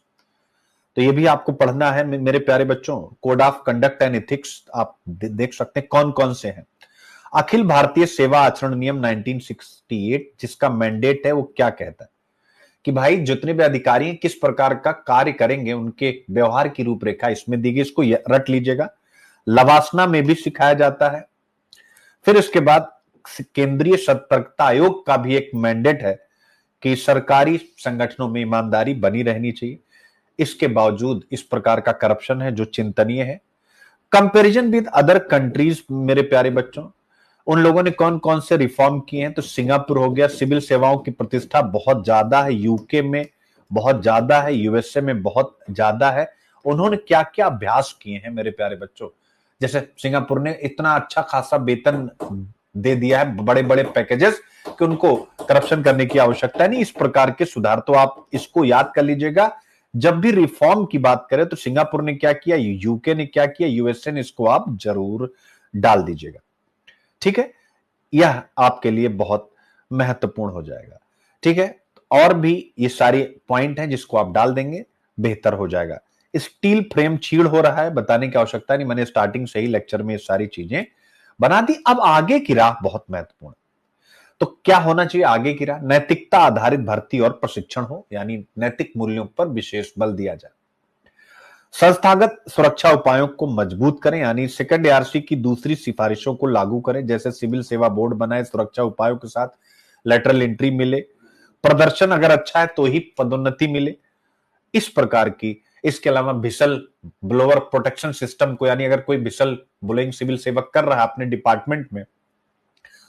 तो ये भी आपको पढ़ना है मेरे प्यारे बच्चों। Code of conduct and ethics आप देख सकते हैं कौन कौन से हैं। अखिल भारतीय सेवा आचरण नियम 1968, जिसका मैंडेट है वो क्या कहता है कि भाई जितने भी अधिकारी हैं किस प्रकार का कार्य करेंगे, उनके व्यवहार की रूपरेखा इसमें दी गई, इसको रट लीजिएगा। लवासना में भी सिखाया जाता है। फिर इसके बाद केंद्रीय सतर्कता आयोग का भी एक मैंडेट है कि सरकारी संगठनों में ईमानदारी बनी रहनी चाहिए, इसके बावजूद इस प्रकार का करप्शन है जो चिंतनीय है। कंपैरिजन विद अदर कंट्रीज, मेरे प्यारे बच्चों, उन लोगों ने कौन कौन से रिफॉर्म किए हैं, तो सिंगापुर हो गया, सिविल सेवाओं की प्रतिष्ठा बहुत ज्यादा है, यूके में बहुत ज्यादा है, यूएसए में बहुत ज्यादा है। उन्होंने क्या क्या अभ्यास किए हैं मेरे प्यारे बच्चों, जैसे सिंगापुर ने इतना अच्छा खासा वेतन दे दिया है, बड़े बड़े पैकेजेस, कि उनको करप्शन करने की आवश्यकता नहीं। इस प्रकार के सुधार तो आप इसको याद कर लीजिएगा। जब भी रिफॉर्म की बात करें तो सिंगापुर ने क्या किया, यूके ने क्या किया, यूएसए ने, इसको आप जरूर डाल दीजिएगा, ठीक है। यह आपके लिए बहुत महत्वपूर्ण हो जाएगा, ठीक है। और भी ये सारे पॉइंट हैं जिसको आप डाल देंगे, बेहतर हो जाएगा। स्टील फ्रेम छीड़ हो रहा है, बताने की आवश्यकता नहीं, मैंने स्टार्टिंग से ही लेक्चर में ये सारी चीजें बना दी। अब आगे की राह बहुत महत्वपूर्ण, तो क्या होना चाहिए आगे की राह? नैतिकता आधारित भर्ती और प्रशिक्षण हो, यानी नैतिक मूल्यों पर विशेष बल दिया जाए। संस्थागत सुरक्षा उपायों को मजबूत करें, यानी सेकंड एआरसी की दूसरी सिफारिशों को लागू करें, जैसे सिविल सेवा बोर्ड बनाए, सुरक्षा उपायों के साथ लेटरल एंट्री मिले, प्रदर्शन अगर अच्छा है तो ही पदोन्नति मिले, इस प्रकार की। इसके अलावा विसल ब्लोअर प्रोटेक्शन सिस्टम को, यानी अगर कोई विसल ब्लोइंग सिविल सेवक कर रहा है अपने डिपार्टमेंट में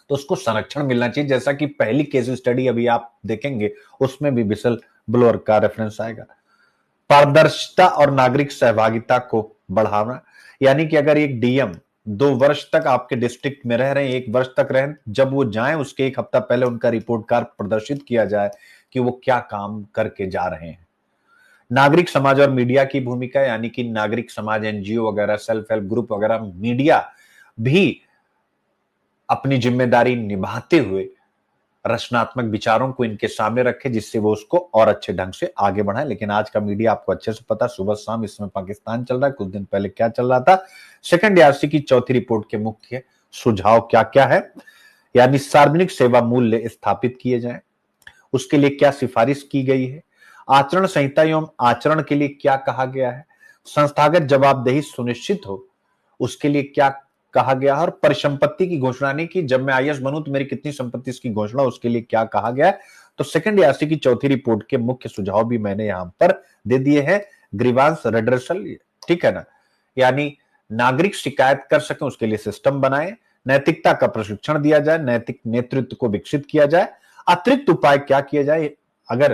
तो उसको संरक्षण मिलना चाहिए, जैसा कि पहली केस स्टडी अभी आप देखेंगे उसमें भी विसल ब्लोअर का रेफरेंस आएगा। पारदर्शिता और नागरिक सहभागिता को बढ़ाना, यानी कि अगर एक डीएम 2 वर्ष तक आपके डिस्ट्रिक्ट में रह रहे हैं, 1 वर्ष तक रहे, जब वो जाएं उसके 1 हफ्ता पहले उनका रिपोर्ट कार्ड प्रदर्शित किया जाए कि वो क्या काम करके जा रहे हैं। नागरिक समाज और मीडिया की भूमिका, यानी कि नागरिक समाज, एनजीओ वगैरह, सेल्फ हेल्प ग्रुप वगैरह, मीडिया भी अपनी जिम्मेदारी निभाते हुए रचनात्मक विचारों को इनके सामने रखे, जिससे वो उसको और अच्छे ढंग से आगे बढ़ाए। लेकिन आज का मीडिया आपको अच्छे से पता, सुबह शाम इसमें पाकिस्तान चल रहा है, कुछ दिन पहले क्या चल रहा था। सेकंड एआरसी की चौथी रिपोर्ट के मुख्य सुझाव क्या क्या है, यानी सार्वजनिक सेवा मूल्य स्थापित किए जाएं, उसके लिए क्या सिफारिश की गई है, आचरण संहिता एवं आचरण के लिए क्या कहा गया है, संस्थागत जवाबदेही सुनिश्चित हो उसके लिए क्या कहा गया है, और परिसंपत्ति की घोषणा नहीं की, जब मैं आईएएस बनूं तो मेरी कितनी संपत्ति, इसकी घोषणा, उसके लिए क्या कहा गया है। तो सेकंड एआरसी की चौथी रिपोर्ट के मुख्य सुझाव भी मैंने यहां पर दे दिए हैं। ग्रीवांस रेड्रेसल, ठीक है ना, यानी नागरिक शिकायत कर सके उसके लिए सिस्टम बनाए, नैतिकता का प्रशिक्षण दिया जाए, नैतिक नेतृत्व को विकसित किया जाए, अतिरिक्त उपाय क्या किया जाए, अगर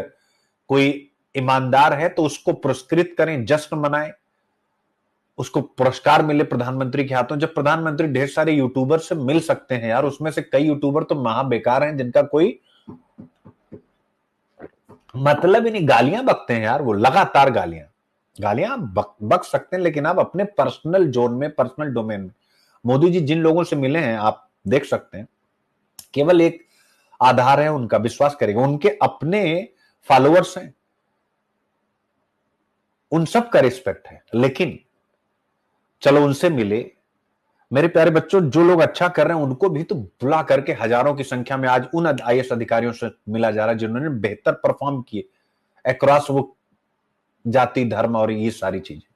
कोई ईमानदार है तो उसको पुरस्कृत करें, जश्न मनाएं, उसको पुरस्कार मिले प्रधानमंत्री के हाथों। जब प्रधानमंत्री ढेर सारे यूट्यूबर से मिल सकते हैं यार, उसमें से कई यूट्यूबर तो महा बेकार हैं, जिनका कोई मतलब ही नहीं, गालियां बकते हैं यार, वो लगातार गालियां गालियां बक सकते हैं, लेकिन आप अपने पर्सनल जोन में, पर्सनल डोमेन में, मोदी जी जिन लोगों से मिले हैं आप देख सकते हैं, केवल एक आधार है उनका, विश्वास करेंगे, उनके अपने फॉलोअर्स हैं, उन सब का रिस्पेक्ट है। लेकिन चलो उनसे मिले, मेरे प्यारे बच्चों, जो लोग अच्छा कर रहे हैं उनको भी तो बुला करके हजारों की संख्या में आज उन आईएएस अधिकारियों से मिला जा रहा है जिन्होंने बेहतर परफॉर्म किए अक्रॉस वो जाति, धर्म और ये सारी चीजें।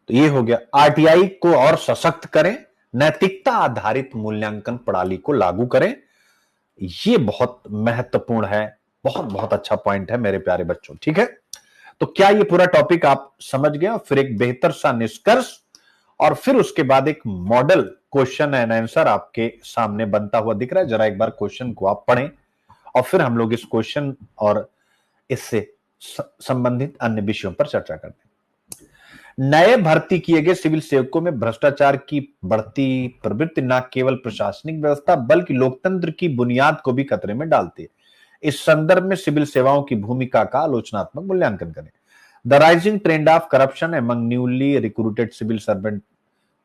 तो ये हो गया। आरटीआई को और सशक्त करें, नैतिकता आधारित मूल्यांकन प्रणाली को लागू करें, ये बहुत महत्वपूर्ण है, बहुत बहुत अच्छा पॉइंट है मेरे प्यारे बच्चों, ठीक है। तो क्या ये पूरा टॉपिक आप समझ गए, फिर एक बेहतर सा निष्कर्ष, और फिर उसके बाद एक मॉडल क्वेश्चन एंड आंसर आपके सामने बनता हुआ दिख रहा है। जरा एक बार क्वेश्चन को आप पढ़ें और फिर हम लोग इस क्वेश्चन और इससे संबंधित अन्य विषयों पर चर्चा करते हैं। नए भर्ती किए गए सिविल सेवकों में भ्रष्टाचार की बढ़ती प्रवृत्ति न केवल प्रशासनिक व्यवस्था बल्कि लोकतंत्र की बुनियाद को भी खतरे में डालती है। इस संदर्भ में सिविल सेवाओं की भूमिका का आलोचनात्मक मूल्यांकन करें। The rising trend of corruption among newly recruited civil servant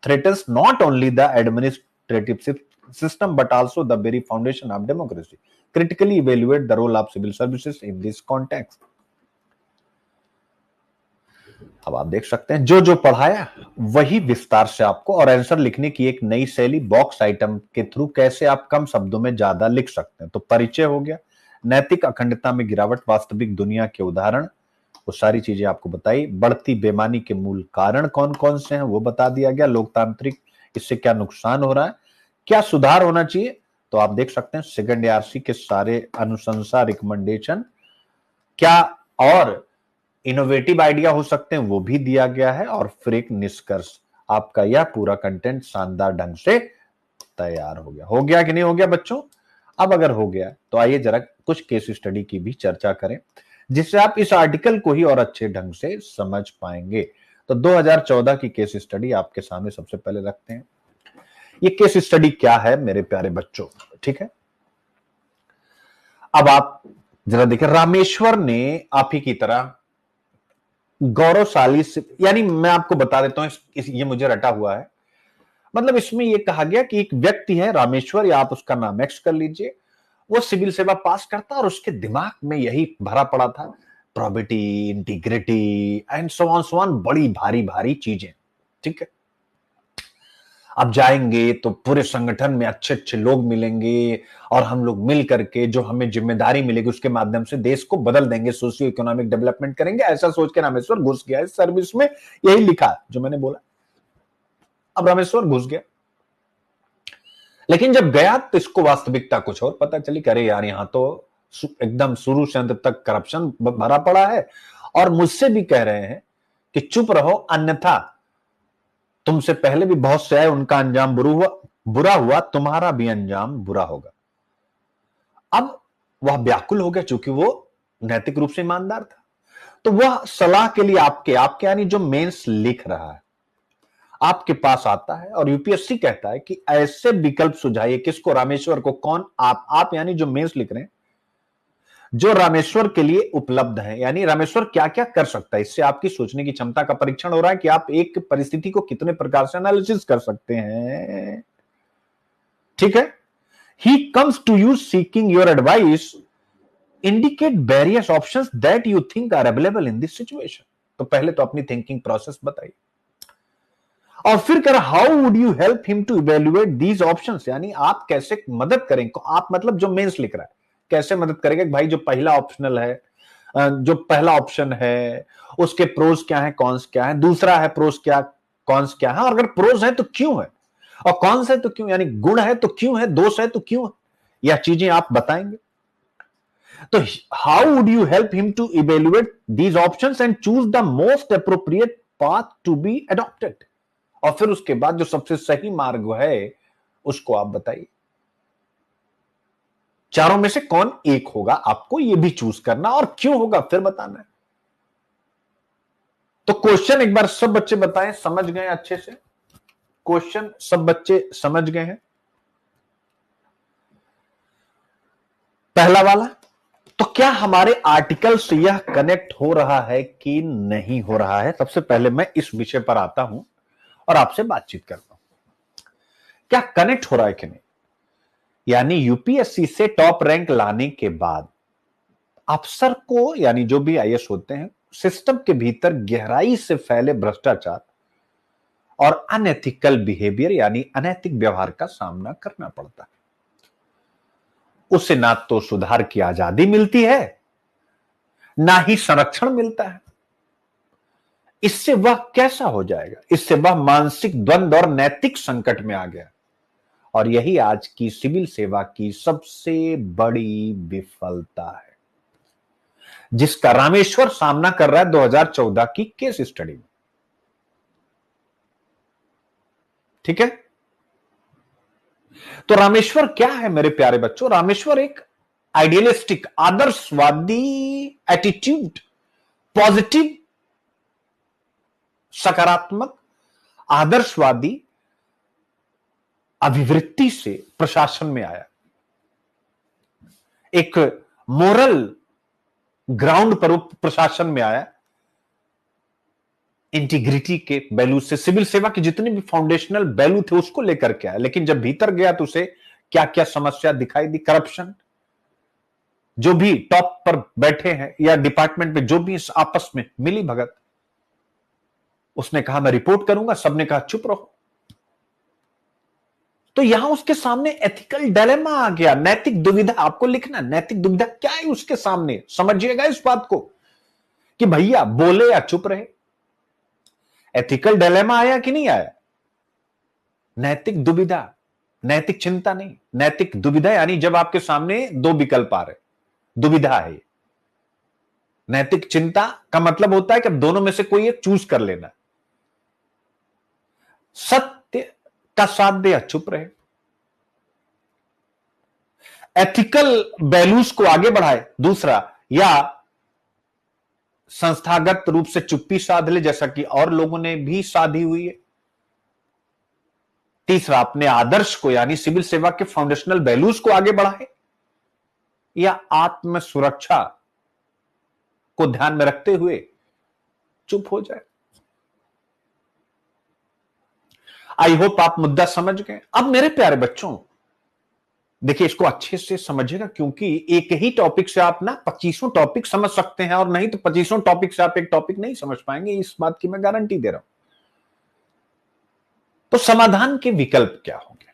threatens not only the administrative system but also the very foundation of democracy. Critically evaluate the role of civil services in this context. अब आप देख सकते हैं जो जो पढ़ाया वही विस्तार से आपको, और आंसर लिखने की एक नई शैली बॉक्स आइटम के थ्रू कैसे आप कम शब्दों में ज्यादा लिख सकते हैं। तो परिचय हो गया, नैतिक अखंडता में गिरावट, वास्तविक दुनिया के उदाहरण, वो सारी चीजें आपको बताई, बढ़ती बेईमानी के मूल कारण कौन कौन से हैं वो बता दिया गया, लोकतांत्रिक इससे क्या नुकसान हो रहा है, क्या सुधार होना चाहिए। तो आप देख सकते हैं सेकंड एआरसी के सारे अनुशंसा, रिकमेंडेशन, क्या और इनोवेटिव आइडिया हो सकते हैं वो भी दिया गया है, और फिर एक निष्कर्ष। आपका यह पूरा कंटेंट शानदार ढंग से तैयार हो गया। हो गया कि नहीं हो गया बच्चों? अब अगर हो गया तो आइए जरा कुछ केस स्टडी की भी चर्चा करें, जिससे आप इस आर्टिकल को ही और अच्छे ढंग से समझ पाएंगे। तो 2014 की केस स्टडी आपके सामने सबसे पहले रखते हैं। ये केस स्टडी क्या है मेरे प्यारे बच्चों, ठीक है। अब आप जरा देखिए, रामेश्वर ने आप ही की तरह गौरवशाली, यानी मैं आपको बता देता हूं, ये मुझे रटा हुआ है, मतलब इसमें यह कहा गया कि एक व्यक्ति है रामेश्वर, या आप उसका नाम एक्स कर लीजिए, वो सिविल सेवा पास करता और उसके दिमाग में यही भरा पड़ा था, probity, integrity and so on, बड़ी भारी भारी चीजें, ठीक है। अब जाएंगे तो पूरे संगठन में अच्छे अच्छे लोग मिलेंगे और हम लोग मिल करके जो हमें जिम्मेदारी मिलेगी उसके माध्यम से देश को बदल देंगे, सोशियो इकोनॉमिक डेवलपमेंट करेंगे। ऐसा सोच के रामेश्वर घुस गया इस सर्विस में, यही लिखा जो मैंने बोला। अब रामेश्वर घुस गया, लेकिन जब गया तो इसको वास्तविकता कुछ और पता चली। अरे यार, यहां तो एकदम शुरू से अंत तक करप्शन भरा पड़ा है, और मुझसे भी कह रहे हैं कि चुप रहो, अन्यथा तुमसे पहले भी बहुत से आए, उनका अंजाम बुरा हुआ, तुम्हारा भी अंजाम बुरा होगा। अब वह व्याकुल हो गया, चूंकि वो नैतिक रूप से ईमानदार था, तो वह सलाह के लिए आपके यानी जो मेंस लिख रहा है आपके पास आता है, और यूपीएससी कहता है कि ऐसे विकल्प सुझाइए। किसको? रामेश्वर को। कौन? आप यानी जो मेंस लिख रहे हैं, जो रामेश्वर के लिए उपलब्ध है, यानी रामेश्वर क्या क्या कर सकता है। इससे आपकी सोचने की क्षमता का परीक्षण हो रहा है कि आप एक परिस्थिति को कितने प्रकार से एनालिसिस कर सकते हैं। ठीक है। He comes to you seeking your advice, indicate various options that you think are available in this situation. तो पहले तो अपनी थिंकिंग प्रोसेस बताइए, और फिर कह रहा how would you help him to evaluate these options, यानी आप कैसे मदद करें। आप मतलब जो मेंस लिख रहा है कैसे मदद करेगा कि भाई जो पहला ऑप्शनल है, जो पहला ऑप्शन है उसके प्रोज क्या है, कॉन्स क्या है, दूसरा है प्रोज क्या, कॉन्स क्या है, और अगर प्रोज है तो क्यों है, और कॉन्स है तो क्यों, यानी गुण है तो क्यों है, दोष है तो क्यों है, यह चीजें आप बताएंगे। तो how would you help him to evaluate these options and choose the most appropriate path to be adopted, और फिर उसके बाद जो सबसे सही मार्ग है उसको आप बताइए। चारों में से कौन एक होगा, आपको यह भी चूज करना, और क्यों होगा फिर बताना है। तो क्वेश्चन एक बार सब बच्चे बताएं, समझ गए अच्छे से? क्वेश्चन सब बच्चे समझ गए हैं? पहला वाला, तो क्या हमारे आर्टिकल से यह कनेक्ट हो रहा है कि नहीं हो रहा है? सबसे पहले मैं इस विषय पर आता हूं और आपसे बातचीत करता हूं, क्या कनेक्ट हो रहा है कि नहीं। यानी यूपीएससी से टॉप रैंक लाने के बाद अफसर को, यानी जो भी आईएएस होते हैं, सिस्टम के भीतर गहराई से फैले भ्रष्टाचार और अनएथिकल बिहेवियर यानी अनैतिक व्यवहार का सामना करना पड़ता है। उसे ना तो सुधार की आजादी मिलती है, ना ही संरक्षण मिलता है। इससे वह कैसा हो जाएगा? इससे वह मानसिक द्वंद्व और नैतिक संकट में आ गया, और यही आज की सिविल सेवा की सबसे बड़ी विफलता है, जिसका रामेश्वर सामना कर रहा है 2014 की केस स्टडी में। ठीक है। तो रामेश्वर क्या है मेरे प्यारे बच्चों? रामेश्वर एक आइडियलिस्टिक, आदर्शवादी एटीट्यूड, पॉजिटिव, सकारात्मक, आदर्शवादी अभिवृत्ति से प्रशासन में आया। एक मोरल ग्राउंड पर प्रशासन में आया, इंटीग्रिटी के वैल्यू से, सिविल सेवा के जितने भी फाउंडेशनल वैल्यू थे उसको लेकर के आया। लेकिन जब भीतर गया तो उसे क्या क्या समस्या दिखाई दी। करप्शन, जो भी टॉप पर बैठे हैं या डिपार्टमेंट में जो भी आपस में मिली भगत, उसने कहा मैं रिपोर्ट करूंगा, सबने कहा चुप रहो। तो यहां उसके सामने एथिकल डायलेमा आ गया, नैतिक दुविधा। आपको लिखना, नैतिक दुविधा क्या है उसके सामने, समझिएगा इस बात को कि भैया बोले या चुप रहे। एथिकल डायलेमा आया कि नहीं आया? नैतिक दुविधा, नैतिक चिंता नहीं, नैतिक दुविधा, यानी जब आपके सामने दो विकल्प आ रहे, दुविधा है। नैतिक चिंता का मतलब होता है कि अब दोनों में से कोई एक चूज कर लेना, सत्य का साथ दे या चुप रहे, एथिकल वैल्यूज को आगे बढ़ाए दूसरा, या संस्थागत रूप से चुप्पी साध ले जैसा कि और लोगों ने भी साधी हुई है, तीसरा अपने आदर्श को यानी सिविल सेवा के फाउंडेशनल वैल्यूज को आगे बढ़ाए, या आत्म सुरक्षा को ध्यान में रखते हुए चुप हो जाए। आई होप आप मुद्दा समझ गए। अब मेरे प्यारे बच्चों देखिए, इसको अच्छे से समझिएगा, क्योंकि एक ही टॉपिक से आप ना 25 टॉपिक समझ सकते हैं, और नहीं तो 25 टॉपिक से आप एक टॉपिक नहीं समझ पाएंगे, इस बात की मैं गारंटी दे रहा हूं। तो समाधान के विकल्प क्या होंगे?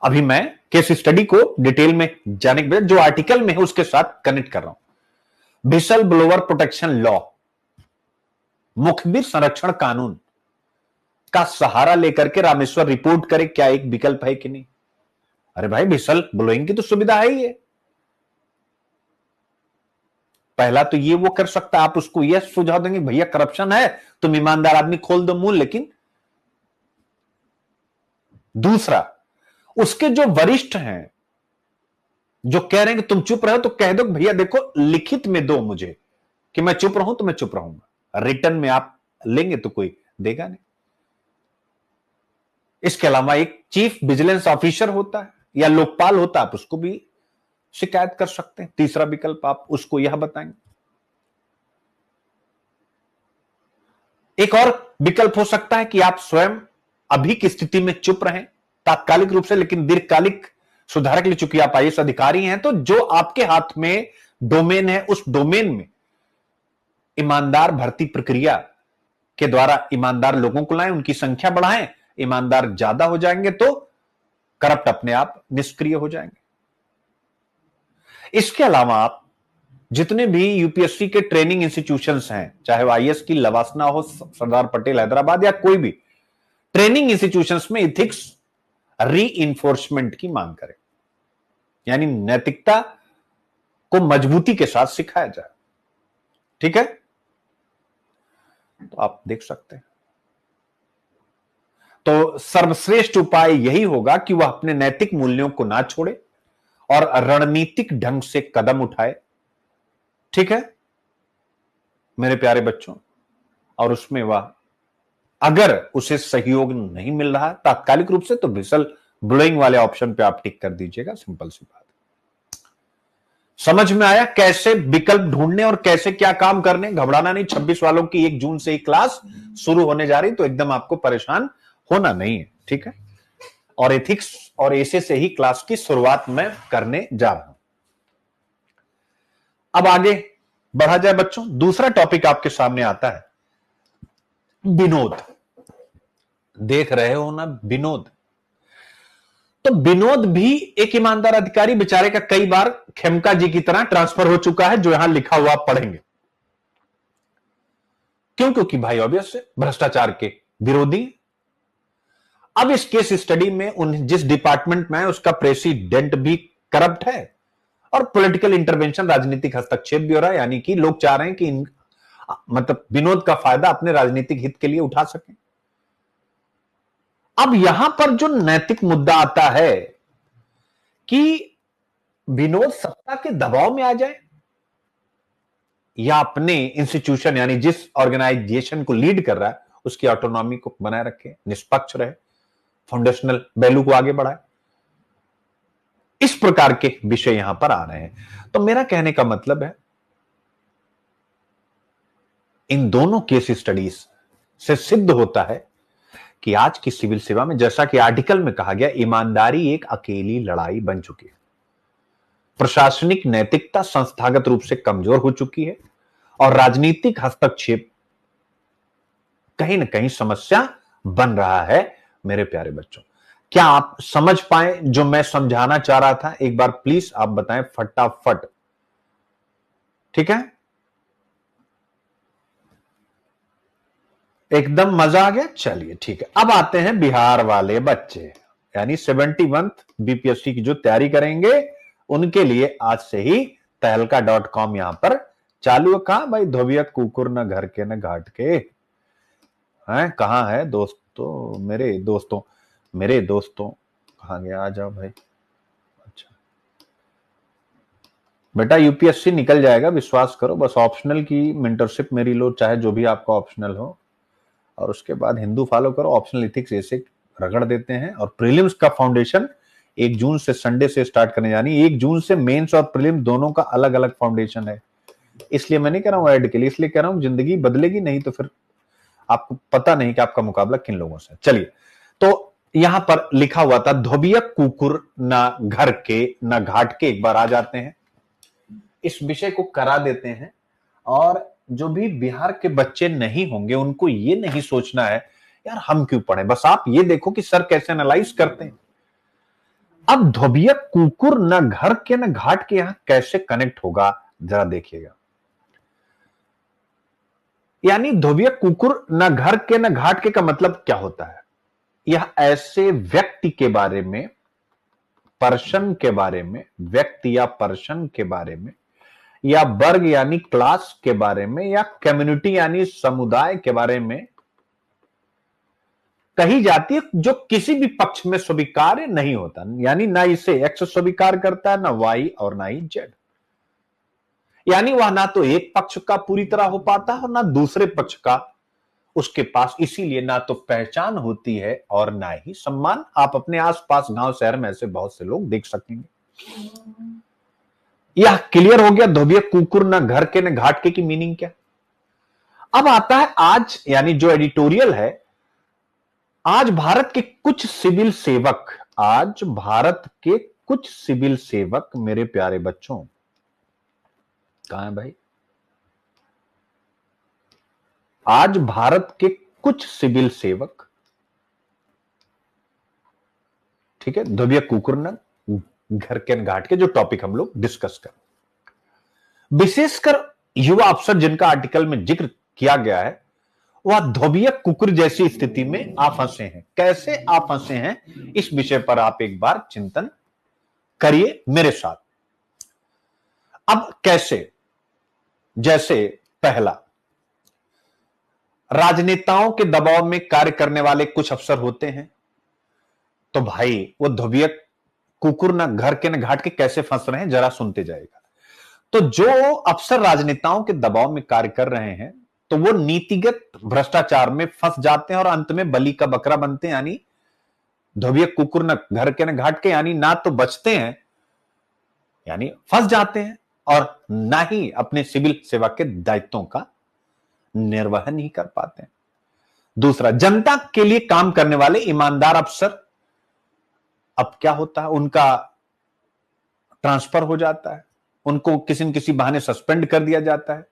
अभी मैं केस स्टडी को डिटेल में जाने के बाद जो आर्टिकल में है उसके साथ कनेक्ट कर रहा हूं। विसल ब्लोअर प्रोटेक्शन लॉ, मुखबिर संरक्षण कानून का सहारा लेकर के रामेश्वर रिपोर्ट करे क्या एक विकल्प है कि नहीं? अरे भाई, विसल ब्लोइंग की तो सुविधा है ही है। पहला तो ये वो कर सकता है, आप उसको यह सुझाव देंगे भैया करप्शन है, तुम ईमानदार आदमी खोल दो मूल। लेकिन दूसरा, उसके जो वरिष्ठ हैं जो कह रहे हैं कि तुम चुप रहो, तो कह दो भैया देखो लिखित में दो मुझे कि मैं चुप रहूं तो मैं चुप रहूंगा, रिटर्न में आप लेंगे तो कोई देगा नहीं। इसके अलावा एक चीफ विजिलेंस ऑफिसर होता है या लोकपाल होता है, आप उसको भी शिकायत कर सकते हैं। तीसरा विकल्प आप उसको यह बताएंगे। एक और विकल्प हो सकता है कि आप स्वयं अभी की स्थिति में चुप रहें तात्कालिक रूप से, लेकिन दीर्घकालिक सुधार के लिए चूंकि आप आईएएस अधिकारी हैं, तो जो आपके हाथ में डोमेन है उस डोमेन में ईमानदार भर्ती प्रक्रिया के द्वारा ईमानदार लोगों को लाएं, उनकी संख्या बढ़ाएं। ईमानदार ज्यादा हो जाएंगे तो करप्ट अपने आप निष्क्रिय हो जाएंगे। इसके अलावा आप जितने भी यूपीएससी के ट्रेनिंग इंस्टीट्यूशंस हैं, चाहे वो आईएएस की लवासना हो, सरदार पटेल हैदराबाद या कोई भी ट्रेनिंग इंस्टीट्यूशंस में एथिक्स री-इन्फोर्समेंट की मांग करें, यानी नैतिकता को मजबूती के साथ सिखाया जाए। ठीक है, तो आप देख सकते हैं। तो सर्वश्रेष्ठ उपाय यही होगा कि वह अपने नैतिक मूल्यों को ना छोड़े और रणनीतिक ढंग से कदम उठाए। ठीक है मेरे प्यारे बच्चों, और उसमें वह अगर उसे सहयोग नहीं मिल रहा तात्कालिक रूप से, तो विसल ब्लोइंग वाले ऑप्शन पे आप टिक कर दीजिएगा। सिंपल सी बात। समझ में आया कैसे विकल्प ढूंढने और कैसे क्या काम करने? घबराना नहीं, 26 वालों की 1 जून से ही क्लास शुरू होने जा रही, तो एकदम आपको परेशान होना नहीं है। ठीक है, और एथिक्स और ऐसे से ही क्लास की शुरुआत में करने जा रहा हूं। अब आगे बढ़ा जाए बच्चों, दूसरा टॉपिक आपके सामने आता है विनोद। देख रहे हो ना विनोद? तो विनोद भी एक ईमानदार अधिकारी बेचारे का कई बार खेमका जी की तरह ट्रांसफर हो चुका है, जो यहां लिखा हुआ आप पढ़ेंगे। क्यों? क्योंकि भाई ऑब्वियस है भ्रष्टाचार के विरोधी। अब इस केस स्टडी में उन जिस डिपार्टमेंट में है उसका प्रेसिडेंट भी करप्ट है और पॉलिटिकल इंटरवेंशन, राजनीतिक हस्तक्षेप भी हो रहा है, यानी कि लोग चाह रहे हैं कि मतलब विनोद का फायदा अपने राजनीतिक हित के लिए उठा सकें। अब यहां पर जो नैतिक मुद्दा आता है कि विनोद सत्ता के दबाव में आ जाए या अपने इंस्टीट्यूशन यानी जिस ऑर्गेनाइजेशन को लीड कर रहा है उसकी ऑटोनॉमी को बनाए रखे, निष्पक्ष रहे, फाउंडेशनल वैल्यू को आगे बढ़ाए। इस प्रकार के विषय यहां पर आ रहे हैं। तो मेरा कहने का मतलब है इन दोनों केस स्टडीज से सिद्ध होता है कि आज की सिविल सेवा में, जैसा कि आर्टिकल में कहा गया, ईमानदारी एक अकेली लड़ाई बन चुकी है। प्रशासनिक नैतिकता संस्थागत रूप से कमजोर हो चुकी है और राजनीतिक हस्तक्षेप कहीं ना कहीं समस्या बन रहा है। मेरे प्यारे बच्चों, क्या आप समझ पाए जो मैं समझाना चाह रहा था? एक बार प्लीज आप बताएं फटाफट। ठीक है, एकदम मजा आ गया? चलिए ठीक है, अब आते हैं बिहार वाले बच्चे, यानी 71 बीपीएससी की जो तैयारी करेंगे उनके लिए आज से ही तहलका.com यहां पर चालू है। कहां भाई धोबिया कुकुर न घर के न घाट के हैं? कहां है दोस्तों, मेरे दोस्तों कहां गया? आ जाओ भाई। अच्छा बेटा, यूपीएससी निकल जाएगा, विश्वास करो। बस ऑप्शनल की मेंटरशिप मेरी लो, चाहे जो भी आपका ऑप्शनल हो, और उसके बाद हिंदू फॉलो करो, ऑप्शनल एथिक्स ऐसे रगड़ देते हैं। और प्रीलिम्स का फाउंडेशन 1 जून से संडे से स्टार्ट करने जानी। 1 जून से मेंस और प्रीलिम्स दोनों का अलग अलग फाउंडेशन है। इसलिए मैं नहीं कह रहा हूं ऐड के लिए, इसलिए कह रहा हूं जिंदगी बदलेगी नहीं तो फिर आपको पता नहीं कि आपका मुकाबला किन लोगों से। चलिए, तो यहां पर लिखा हुआ था धोबिया कुकुर ना घर के ना घाट के। एक बार आ जाते हैं, इस विषय को करा देते हैं। और जो भी बिहार के बच्चे नहीं होंगे उनको ये नहीं सोचना है यार हम क्यों पढ़े, बस आप ये देखो कि सर कैसे एनालाइज करते हैं। अब धोबिया कुकुर न घर के न घाट के यहां कैसे कनेक्ट होगा, जरा देखिएगा। यानी धोबिया कुकुर न घर के न घाट के का मतलब क्या होता है? यह ऐसे व्यक्ति के बारे में, पर्सन के बारे में, व्यक्ति या पर्सन के बारे में, या वर्ग यानी क्लास के बारे में, या कम्युनिटी यानी समुदाय के बारे में कही जाती है जो किसी भी पक्ष में स्वीकार्य नहीं होता। यानी ना इसे एक्स स्वीकार करता है, ना वाई और ना ही जेड। यानी वह ना तो एक पक्ष का पूरी तरह हो पाता है और ना दूसरे पक्ष का उसके पास, इसीलिए ना तो पहचान होती है और ना ही सम्मान। आप अपने आसपास गांव शहर में ऐसे बहुत से लोग देख सकेंगे। यह क्लियर हो गया धोबिया कुकुर ना घर के न घाट के की मीनिंग क्या। अब आता है आज, यानी जो एडिटोरियल है, आज भारत के कुछ सिविल सेवक, आज भारत के कुछ सिविल सेवक, मेरे प्यारे बच्चों, कहां है भाई? आज भारत के कुछ सिविल सेवक, ठीक है, धोबिया कुकुर न घर के न घाट के, जो टॉपिक हम लोग डिस्कस कर, विशेषकर युवा अफसर जिनका आर्टिकल में जिक्र किया गया है, वह धोबिया कुकुर जैसी स्थिति में आप फंसे हैं। कैसे आप फंसे हैं, इस विषय पर आप एक बार चिंतन करिए मेरे साथ। अब कैसे? जैसे पहला, राजनेताओं के दबाव में कार्य करने वाले कुछ अफसर होते हैं, तो भाई वो धोबिया कुकुर न घर के न घाट के कैसे फंस रहे हैं, जरा सुनते जाएगा। तो जो अफसर राजनेताओं के दबाव में कार्य कर रहे हैं, तो वो नीतिगत भ्रष्टाचार में फंस जाते हैं और अंत में बलि का बकरा बनते हैं। यानी धोबिया कुकुर न घर के न घाट के, यानी ना तो बचते हैं, यानी फंस जाते हैं, और ना ही अपने सिविल सेवा के दायित्वों का निर्वहन ही कर पाते हैं। दूसरा, जनता के लिए काम करने वाले ईमानदार अफसर, अब क्या होता है, उनका ट्रांसफर हो जाता है, उनको किसी न किसी बहाने सस्पेंड कर दिया जाता है।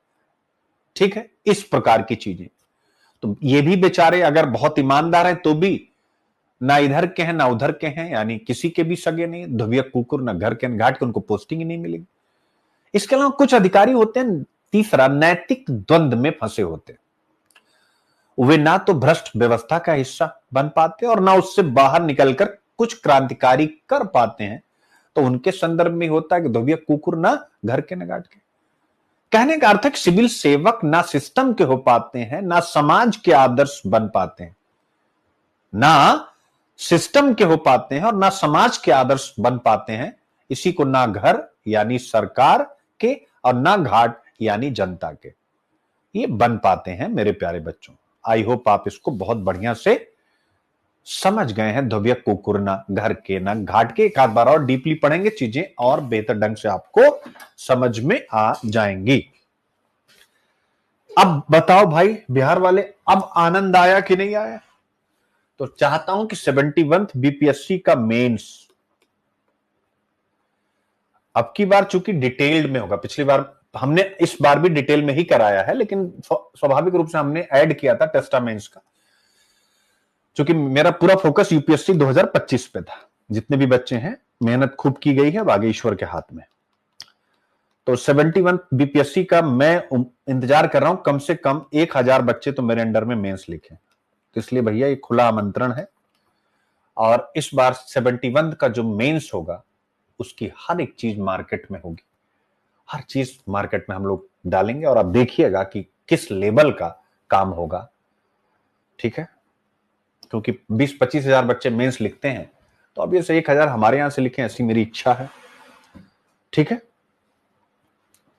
ठीक है, इस प्रकार की चीजें। तो ये भी बेचारे अगर बहुत ईमानदार हैं तो भी ना इधर के हैं ना उधर के हैं, यानी किसी के भी सगे नहीं, धोबिया कुकुर ना घर के न घाट के, उनको पोस्टिंग ही नहीं मिलेगी। इसके अलावा कुछ अधिकारी होते हैं, तीसरा, नैतिक द्वंद में फंसे होते हैं। वे ना तो भ्रष्ट व्यवस्था का हिस्सा बन पाते और ना उससे बाहर निकलकर कुछ क्रांतिकारी कर पाते हैं। तो उनके संदर्भ में होता है कि धोबिया कुकुर ना घर के न घाट के। कहने का अर्थ है कि सिविल सेवक ना सिस्टम के हो पाते हैं, ना समाज के आदर्श बन पाते हैं, ना सिस्टम के हो पाते हैं और ना समाज के आदर्श बन पाते हैं। इसी को ना घर यानी सरकार के और ना घाट यानी जनता के ये बन पाते हैं। मेरे प्यारे बच्चों, आई होप आप इसको बहुत बढ़िया से समझ गए हैं। धोबिया कुकुर ना घर के ना घाट के, एक आध बार और डीपली पढ़ेंगे, चीजें और बेहतर ढंग से आपको समझ में आ जाएंगी। अब बताओ भाई बिहार वाले, अब आनंद आया कि नहीं आया? तो चाहता हूं कि 71 बीपीएससी का मेंस अब की बार चूंकि डिटेल्ड में होगा, पिछली बार हमने इस बार भी डिटेल में ही कराया है, लेकिन स्वाभाविक रूप से हमने ऐड किया था टेस्टा मेंस का, क्योंकि मेरा पूरा फोकस यूपीएससी 2025 पे था। जितने भी बच्चे हैं, मेहनत खूब की गई है, अब आगे ईश्वर के हाथ में। तो 71 बीपीएससी का मैं इंतजार कर रहा हूं, कम से कम 1000 बच्चे तो मेरे अंडर में मेंस लिखे। तो इसलिए भैया ये खुला आमंत्रण है, और इस बार 71 का जो मेंस होगा उसकी हर एक चीज मार्केट में होगी, हर चीज मार्केट में हम लोग डालेंगे, और आप देखिएगा कि किस लेवल का काम होगा। ठीक है, क्योंकि 20-25 हजार बच्चे मेंस लिखते हैं, तो अब ये से 1000 हमारे यहां से लिखें, ऐसी मेरी इच्छा है। ठीक है,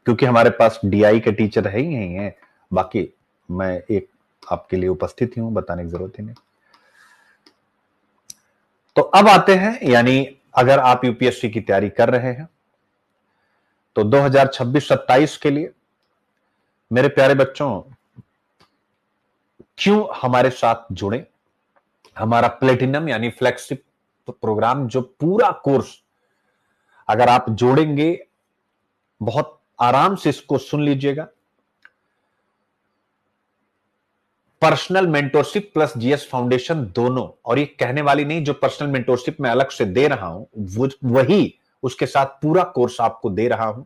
क्योंकि हमारे पास डीआई के टीचर है ही नहीं है, बाकी मैं एक आपके लिए उपस्थित ही हूं, बताने की जरूरत ही नहीं। तो अब आते हैं, यानी अगर आप यूपीएससी की तैयारी कर रहे हैं तो 2026-27 के लिए मेरे प्यारे बच्चों क्यों हमारे साथ जुड़े। हमारा प्लेटिनम यानी फ्लैगशिप प्रोग्राम, जो पूरा कोर्स अगर आप जोड़ेंगे, बहुत आराम से इसको सुन लीजिएगा। Personal mentorship plus GS foundation दोनों, और ये कहने वाली नहीं, जो पर्सनल मेंटोरशिप मैं अलग से दे रहा हूं वही उसके साथ पूरा कोर्स आपको दे रहा हूं।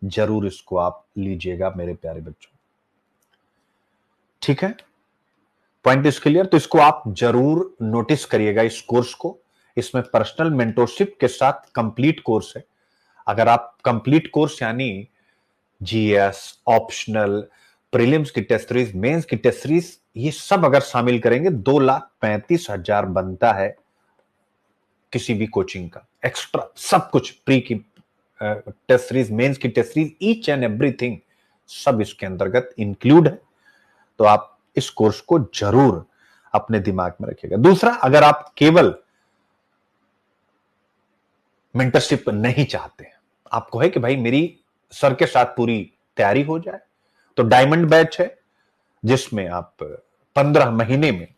जरूर इसको आप लीजिएगा मेरे प्यारे बच्चों, ठीक है? Point is clear? तो इसको आप जरूर नोटिस करिएगा इस कोर्स को। इसमें पर्सनल मेंटोरशिप के साथ कंप्लीट कोर्स है। अगर आप कंप्लीट कोर्स यानी जीएस, ऑप्शनल, प्रीलिम्स की टेस्ट सीरीज, मेंस की टेस्ट सीरीज, ये सब अगर शामिल करेंगे 2,35,000 बनता है किसी भी कोचिंग का। एक्स्ट्रा सब कुछ, प्री की टेस्ट सीरीज, मेंस की test series, each and everything सब इसके अंतर्गत इंक्लूड है। तो आप इस कोर्स को जरूर अपने दिमाग में रखिएगा। दूसरा, अगर आप केवल मेंटरशिप नहीं चाहते, आपको है कि भाई मेरी सर के साथ पूरी तैयारी हो जाए, तो डायमंड बैच है जिसमें आप 15 महीने में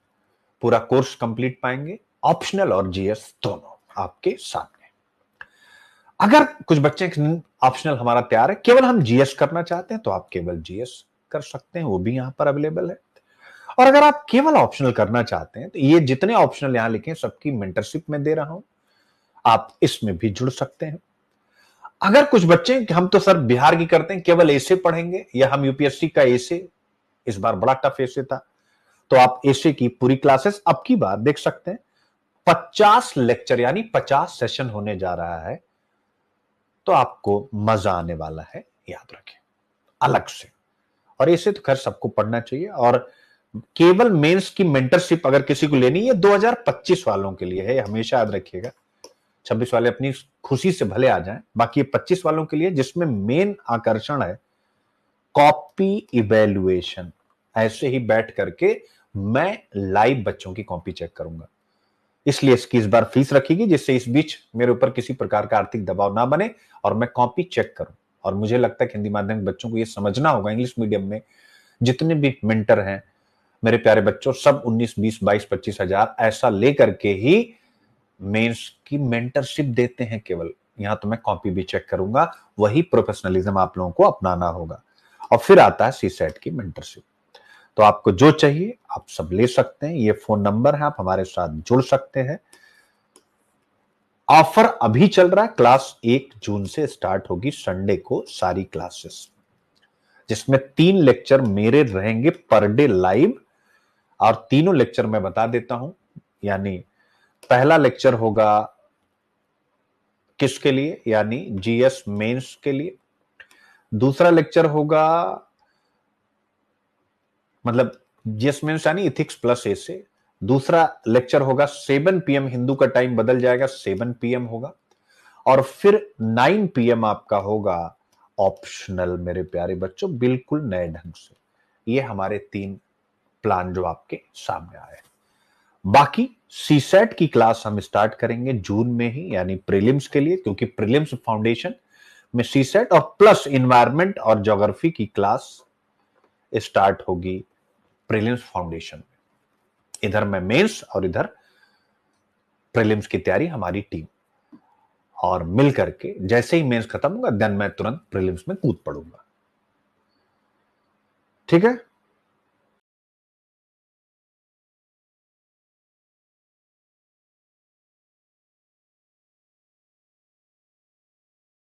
पूरा कोर्स कंप्लीट पाएंगे, ऑप्शनल और जीएस दोनों आपके सामने। अगर कुछ बच्चे ऑप्शनल हमारा तैयार है, केवल हम जीएस करना चाहते हैं, तो आप केवल जीएस कर सकते हैं, वो भी यहां पर अवेलेबल है। और अगर आप केवल ऑप्शनल करना चाहते हैं, तो ये जितने ऑप्शनल यहां लिखे हैं सबकी मेंटरशिप में दे रहा हूं, आप इसमें भी जुड़ सकते हैं। अगर कुछ बच्चे हम तो सर बिहार की करते हैं, केवल ऐसे पढ़ेंगे, या हम यूपीएससी का ऐसे, इस बार बड़ा टफ ऐसे था, तो आप ऐसे की पूरी क्लासेस अब की बार देख सकते हैं। 50 लेक्चर यानी 50 सेशन होने जा रहा है, तो आपको मजा आने वाला है, याद रखें अलग से। और ऐसे तो खैर सबको पढ़ना चाहिए। और केवल मेंस की मेंटरशिप अगर किसी को लेनी है, 2025 वालों के लिए है, हमेशा याद रखिएगा। 26 वाले अपनी खुशी से भले आ जाएं, बाकी ये 25 वालों के लिए, जिसमें मेन आकर्षण है कॉपी इवेल्युएशन। ऐसे ही बैठ करके मैं लाइव बच्चों की कॉपी चेक करूंगा, इसलिए इसकी इस बार फीस रखीगी, जिससे इस बीच मेरे ऊपर किसी प्रकार का आर्थिक दबाव ना बने और मैं कॉपी चेक करूं। और मुझे लगता है कि हिंदी माध्यम बच्चों को यह समझना होगा, इंग्लिश मीडियम में जितने भी मेंटर हैं मेरे प्यारे बच्चों, सब 19, 20, 22, 25 हजार ऐसा लेकर के ही मेंस की मेंटरशिप देते हैं। केवल यहां तो मैं कॉपी भी चेक करूंगा, वही प्रोफेशनलिज्म आप लोगों को अपनाना होगा। और फिर आता है सीसेट की मेंटरशिप। तो आपको जो चाहिए आप सब ले सकते हैं, ये फोन नंबर है, आप हमारे साथ जुड़ सकते हैं। ऑफर अभी चल रहा है, क्लास 1 जून से स्टार्ट होगी, संडे को सारी क्लासेस, जिसमें 3 लेक्चर मेरे रहेंगे पर डे लाइव। और तीनों लेक्चर मैं बता देता हूं, यानी पहला लेक्चर होगा किसके लिए, यानी जीएस मेंस के लिए। दूसरा लेक्चर होगा, मतलब जीएस मेंस यानी इथिक्स प्लस ए से। दूसरा लेक्चर होगा 7 PM, हिंदू का टाइम बदल जाएगा, 7 PM होगा। और फिर 9 PM आपका होगा ऑप्शनल, मेरे प्यारे बच्चों, बिल्कुल नए ढंग से। ये हमारे 3 प्लान जो आपके सामने आए। बाकी सीसेट की क्लास हम स्टार्ट करेंगे जून में ही, यानी प्रीलिम्स के लिए, क्योंकि प्रीलिम्स फाउंडेशन में सीसेट और प्लस इन्वायरमेंट और ज्योग्राफी की क्लास स्टार्ट होगी प्रीलिम्स फाउंडेशन में। इधर मैं मेंस और इधर प्रीलिम्स की तैयारी हमारी टीम, और मिल करके जैसे ही मेंस खत्म होगा देन मैं तुरंत प्रीलिम्स में कूद पड़ूंगा, ठीक है?